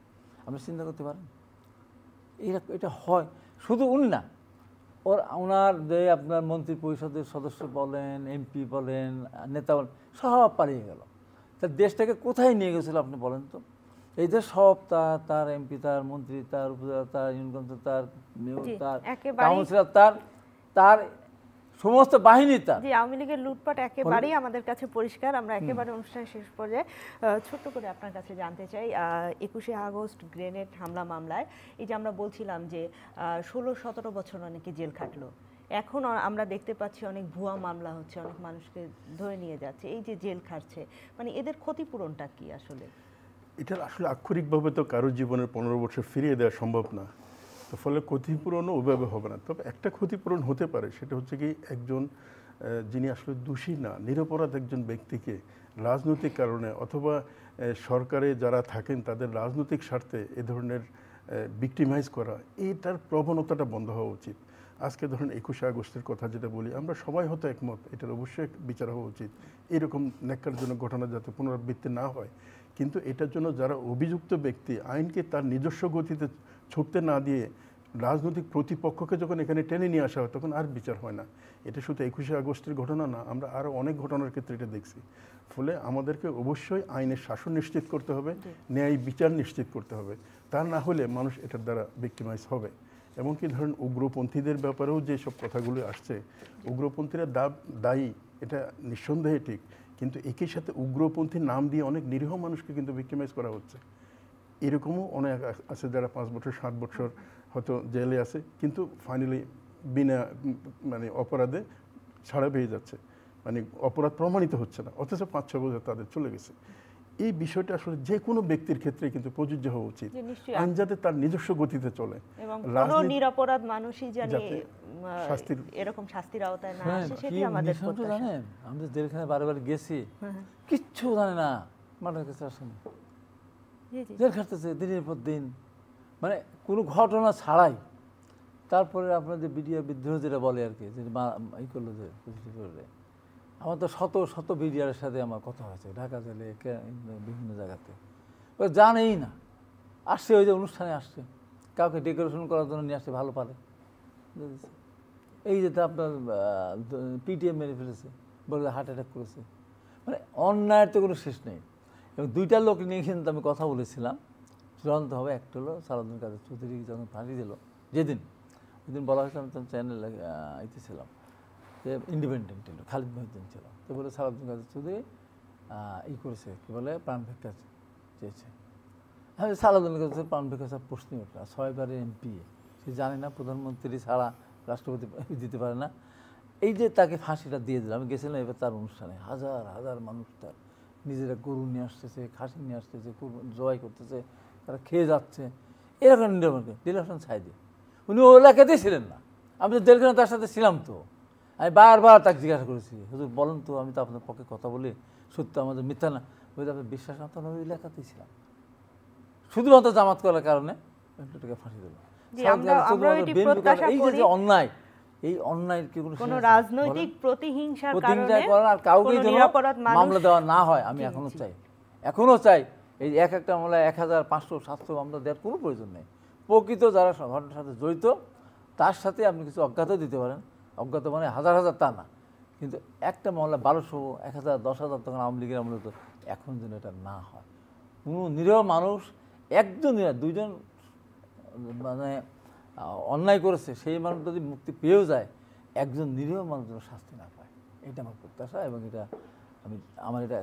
আপনি চিন্তা করতে পারেন এটা হয়? শুধু উনি না, ওনার যে আপনার মন্ত্রী পরিষদের সদস্য বলেন, এমপি বলেন, নেতা বলেন, সব পালিয়ে গেল। তা দেশটাকে কোথায় নিয়ে গেছিল আপনি বলেন তো? এই যে সব তার এমপি, তার মন্ত্রী, তার উপজেলা, তার ইউনিয়ন কাউন্সিলর, তার মেয়র, তার কাউন্সিলর, তার সমস্ত বাহিনী তার।
জি, আওয়ামী লীগের লুটপাট একেবারেই আমাদের কাছে পরিষ্কার। আমরা একেবারে অনুষ্ঠান শেষ পর্যায়ে ছোট্ট করে আপনার কাছে জানতে চাই, 21শে আগস্ট গ্রেনেড হামলা মামলায় এই যে আমরা বলছিলাম যে 16-17 বছর অনেকে জেল খাটলো, এখন আমরা দেখতে পাচ্ছি অনেক ভুয়া মামলা হচ্ছে, অনেক মানুষকে ধরে নিয়ে যাচ্ছে, এই যে জেল খাটছে, মানে এদের ক্ষতিপূরণটা কি আসলে?
এটার আসলে আক্ষরিকভাবে তো কারো জীবনের 15 বছর ফিরিয়ে দেওয়া সম্ভব না, তো ফলে ক্ষতিপূরণও ওইভাবে হবে না। তবে একটা ক্ষতিপূরণ হতে পারে, সেটা হচ্ছে কি একজন যিনি আসলে দোষী না, নিরপরাধ একজন ব্যক্তিকে রাজনৈতিক কারণে অথবা সরকারে যারা থাকেন তাদের রাজনৈতিক স্বার্থে এ ধরনের ভিক্টিমাইজ করা, এইটার প্রবণতাটা বন্ধ হওয়া উচিত। আজকে ধরেন 21শে আগস্টের কথা যেটা বলি, আমরা সবাই হয়তো একমত, এটার অবশ্যই বিচার হওয়া উচিত, এরকম ন্যাক্কারজনক ঘটনা যাতে পুনরাবৃত্তি না হয়। কিন্তু এটার জন্য যারা অভিযুক্ত ব্যক্তি, আইনকে তার নিজস্ব গতিতে ছুটতে না দিয়ে রাজনৈতিক প্রতিপক্ষকে যখন এখানে টেনে নিয়ে আসা হয়, তখন আর বিচার হয় না। এটা শুধু 21শে আগস্টের ঘটনা না, আমরা আরও অনেক ঘটনার ক্ষেত্রে এটা দেখছি। ফলে আমাদেরকে অবশ্যই আইনের শাসন নিশ্চিত করতে হবে, ন্যায় বিচার নিশ্চিত করতে হবে। তা না হলে মানুষ এটার দ্বারা ভিক্টিমাইজ হবে। এমনকি ধরেন উগ্রপন্থীদের ব্যাপারেও যেসব কথাগুলো আসছে, উগ্রপন্থীরা দায়ী, এটা নিঃসন্দেহে ঠিক, কিন্তু একই সাথে উগ্রপন্থীর নাম দিয়ে অনেক নিরীহ মানুষকে কিন্তু ভিক্টিমাইজ করা হচ্ছে। এরকমও অনেক আছে যারা 5 বছর 7 বছর হয়তো জেলে আছে, কিন্তু ফাইনালি বিনা অপরাধে ছাড়া পেয়ে যাচ্ছে, অপরাধ প্রমাণিত হচ্ছে না, অথচ 5-6 বছর তাদের চলে গেছে। এই বিষয়টা আসলে যে কোনো ব্যক্তির ক্ষেত্রে কিন্তু প্রযোজ্য হওয়া উচিত, আইন যাতে তার নিজস্ব গতিতে চলে,
নিরপরাধ মানুষই জানে এরকম শাস্তির আওতায় না আসে, সেটি আমাদের প্রত্যাশা।
জানেন আমরা জেলখানায় বারবার গেছি, কিচ্ছু জানে না, মাঠের কাছে আসেনি, জেল খাটতেছে দিনের পর দিন, কোনো ঘটনা ছাড়াই। তারপরে আপনার যে বিডিআ বিদ্রোহ যেটা বলে আর কি, যে ই করলো যে আমার তো শত শত বিডিআরের সাথে আমার কথা হয়েছে ঢাকা জেলে, বিভিন্ন জায়গাতে, ও জানেই না, আসছে ওই যে অনুষ্ঠানে আসছে, কাউকে ডেকোরেশন করার জন্য নিয়ে আসছে, ভালো পারে। এই যে আপনার পিটিএম মেরে ফেলেছে, বলে হার্ট অ্যাটাক করেছে, অন্যায়ের তো কোনো শেষ নেই। এবং দুইটা লোক নিয়ে কিন্তু আমি কথা বলেছিলাম চূড়ান্তভাবে। একটা হলো সালাউদ্দিন কাদের চৌধুরী যখন ফাঁসি দিল যেদিন, ওইদিন বলা হয়েছে, আমি তখন চ্যানেলে ইতে ছিলাম যে ইন্ডিপেন্ডেন্ট ছিল, খালিদ মহিউদ্দিন ছিল, তো বলে সালাউদ্দিন কাদের চৌধুরী করেছে, কী বলে, প্রাণ ভিক্ষা চেয়েছে। আমি সালাউদ্দিন কাদের প্রাণ ভিক্ষা সব প্রশ্নই ওঠে, 6বারের এমপি, সে জানে না প্রধানমন্ত্রী ছাড়া রাষ্ট্রপতি দিতে পারে না। এই যে তাকে ফাঁসিটা দিয়ে দিল, আমি গেছিলাম এবার তার অনুষ্ঠানে, হাজার হাজার মানুষ তার নিজেরা গরু নিয়ে আসতেছে, খাসি নিয়ে আসতেছে, জবাই করতেছে, তারা খেয়ে যাচ্ছে, এরকম ডিলেকশন ছাই দিয়ে। উনি ও এলাকাতেই ছিলেন না, আমি তো জেলখানে তার সাথে ছিলাম। তো আমি বারবার তাকে জিজ্ঞাসা করেছি, হুজুর বলেন তো, আমি তো আপনার পক্ষে কথা বলি, সত্য আমাদের মিথ্যা না, ওই আপনার বিশ্বাস না, তখন ওই এলাকাতেই ছিলাম। শুধুমাত্র জামাত করার কারণে এটাকে ফাঁসি দিল। এই যে অন্যায়, এই অন্যায়ের কি কোনো
রাজনৈতিক প্রতিহিংসার কারণে
আর কাউকে মামলা দেওয়া না হয়, আমি এখনো চাই এই একটা মামলা 1500-700 মামলা দেওয়ার কোনো প্রয়োজন নেই। প্রকৃত যারা ঘটনার সাথে জড়িত তার সাথে আপনি কিছু অজ্ঞাত দিতে পারেন, অজ্ঞাত মানে হাজার হাজার তা না, কিন্তু একটা মামলা 1200, 1000, 10,000 তখন আওয়ামী লীগের আমলে তো, এখন যেন এটা না হয়। কোনো নিরীহ মানুষ, একজন দুইজন মানে অন্যায় করেছে, সেই মানুষ যদি মুক্তি পেয়েও যায়, একজন নিরীহ মানুষ যেন শাস্তি না পায়, এটা আমার প্রত্যাশা। এবং এটা আমার এটা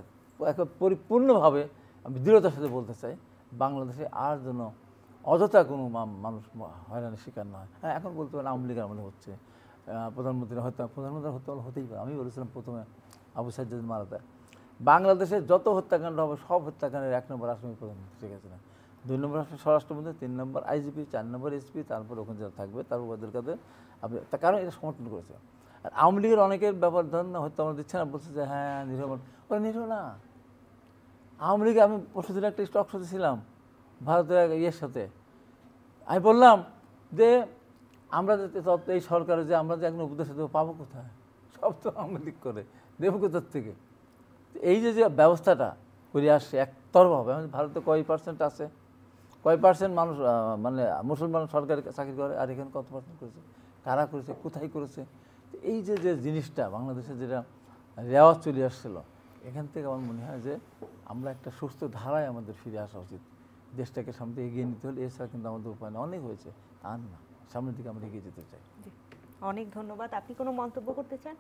পরিপূর্ণভাবে আমি দৃঢ়তার সাথে বলতে চাই, বাংলাদেশে আর যেন অযথা কোনো মানুষ হয়রানির শিকার না হয়। হ্যাঁ, এখন বলতে পারেন আওয়ামী লীগের আমলে হচ্ছে, প্রধানমন্ত্রী হত্যা হতেই পারে। আমি বলেছিলাম প্রথমে আবু সাইদ যদি মারা যায়, বাংলাদেশে যত হত্যাকাণ্ড হবে সব হত্যাকাণ্ডের 1 নম্বর আসামি প্রধানমন্ত্রী শেখ হাসিনা, 2 নম্বর স্বরাষ্ট্রমন্ত্রী, 3 নম্বর আইজিপি, 4 নম্বর এসপি, তারপর ওখানে যারা থাকবে তার ওদের কাছে আপনি, তার কারণ এটা সমর্থন করেছে। আর আওয়ামী লীগের অনেকের ব্যাপার ধরেন হত্যা আমরা দিচ্ছে না, বলছে যে হ্যাঁ নিরীহ, ওরা নিরীহ না। আওয়ামী লীগে আমি পরশুদিন একটা স্টক শোতে ছিলাম ভারতের ইয়ের সাথে, আমি বললাম যে আমরা এই সরকারে যে আমরা যে একজন উপদেষ্টা দেবো পাবো কোথায়, সব তো আওয়ামী লীগ করে, দেবো কোথার থেকে। এই যে ব্যবস্থাটা করে আসছে একতরফাভাবে, ভারতে কয় % আছে, কয় % মানুষ মানে মুসলমান সরকারি চাকরি করে, আর এখানে কত % করেছে, কারা করেছে, কোথায় করেছে। এই যে জিনিসটা বাংলাদেশে যেটা রেওয়াজ চলে আসছিল, এখান থেকে আমার মনে হয় যে আমরা একটা সুস্থ ধারায় আমাদের ফিরে আসা উচিত। দেশটাকে সামনে এগিয়ে নিতে হলে, এছাড়া কিন্তু আমাদের উপায় না, অনেক হয়েছে আর না, সামনের দিকে আমরা এগিয়ে যেতে চাই।
অনেক ধন্যবাদ। আপনি কোনো মন্তব্য করতে চান?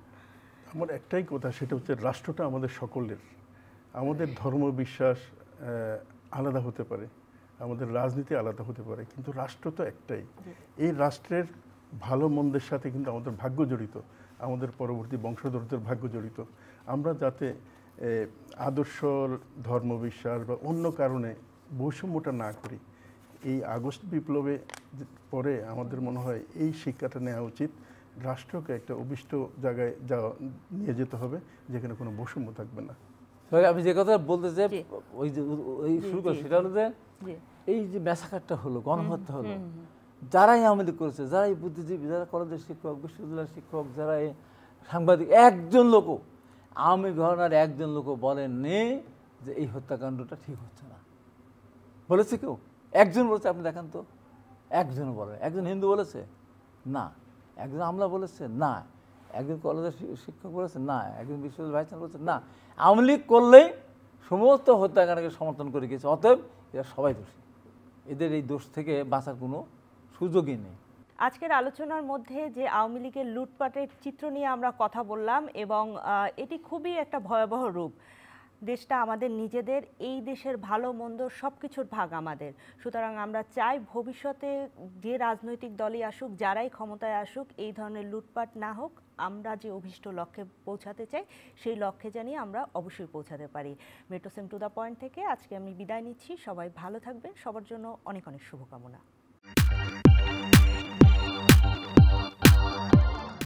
আমার একটাই কথা, সেটা হচ্ছে রাষ্ট্রটা আমাদের সকলের। আমাদের ধর্ম বিশ্বাস আলাদা হতে পারে, আমাদের রাজনীতি আলাদা হতে পারে, কিন্তু রাষ্ট্র তো একটাই। এই রাষ্ট্রের ভালো মন্দের সাথে কিন্তু আমাদের ভাগ্য জড়িত, আমাদের পরবর্তী বংশধরদের ভাগ্য জড়িত। আমরা যাতে আদর্শ, ধর্ম বিশ্বাস বা অন্য কারণে বৈষম্যটা না করি, এই আগস্ট বিপ্লবে পরে আমাদের মনে হয় এই শিক্ষাটা নেওয়া উচিত। রাষ্ট্রকে একটা অভিষ্ট জায়গায় নিয়ে যেতে হবে, যেখানে কোনো বৈষম্য থাকবে না।
আমি যে কথা বলতে চাই, ওই শুরু করি, সেটা হলো যে এই যে ম্যাসাকারটা হলো, গণহত্যা হলো, যারাই আওয়ামী লীগ করেছে, যারাই বুদ্ধিজীবী, যারা কলেজের শিক্ষক, বিশ্ববিদ্যালয়ের শিক্ষক, যারা সাংবাদিক, একজন লোকও, আওয়ামী ঘরানার একজন লোকও বলেননি যে এই হত্যাকাণ্ডটা ঠিক হচ্ছে না। বলেছে কেউ? একজন বলেছে, আপনি দেখান তো, একজনও বলে। একজন হিন্দু বলেছে না, একজন আমলা বলেছে না, একজন কলেজের শিক্ষক বলেছে না, একজন বিশ্ববিদ্যালয় ভাইস চ্যান্সেলর বলেছে না। আওয়ামী লীগ করলেই সমস্ত হত্যাকাণ্ডকে সমর্থন করে গেছে, অতএব এরা সবাই দোষী। এদের এই দোষ থেকে বাঁচার কোনো সুযোগই নেই।
আজকের আলোচনার মধ্যে যে আওয়ামী লীগের লুটপাটের চিত্র নিয়ে আমরা কথা বললাম, এবং এটি খুবই একটা ভয়াবহ রূপ। দেশটা আমাদের নিজেদের, এই দেশের ভালো মন্দ সব কিছুর ভাগ আমাদের। সুতরাং আমরা চাই ভবিষ্যতে যে রাজনৈতিক দলই আসুক, যারাই ক্ষমতায় আসুক, এই ধরনের লুটপাট না হোক। আমরা যে অভীষ্ট লক্ষ্যে পৌঁছাতে চাই, সেই লক্ষ্যে জানিয়ে আমরা অবশ্যই পৌঁছাতে পারি। Metro same to the point থেকে আজকে আমি বিদায় নিচ্ছি। সবাই ভালো থাকবেন, সবার জন্য অনেক অনেক শুভকামনা।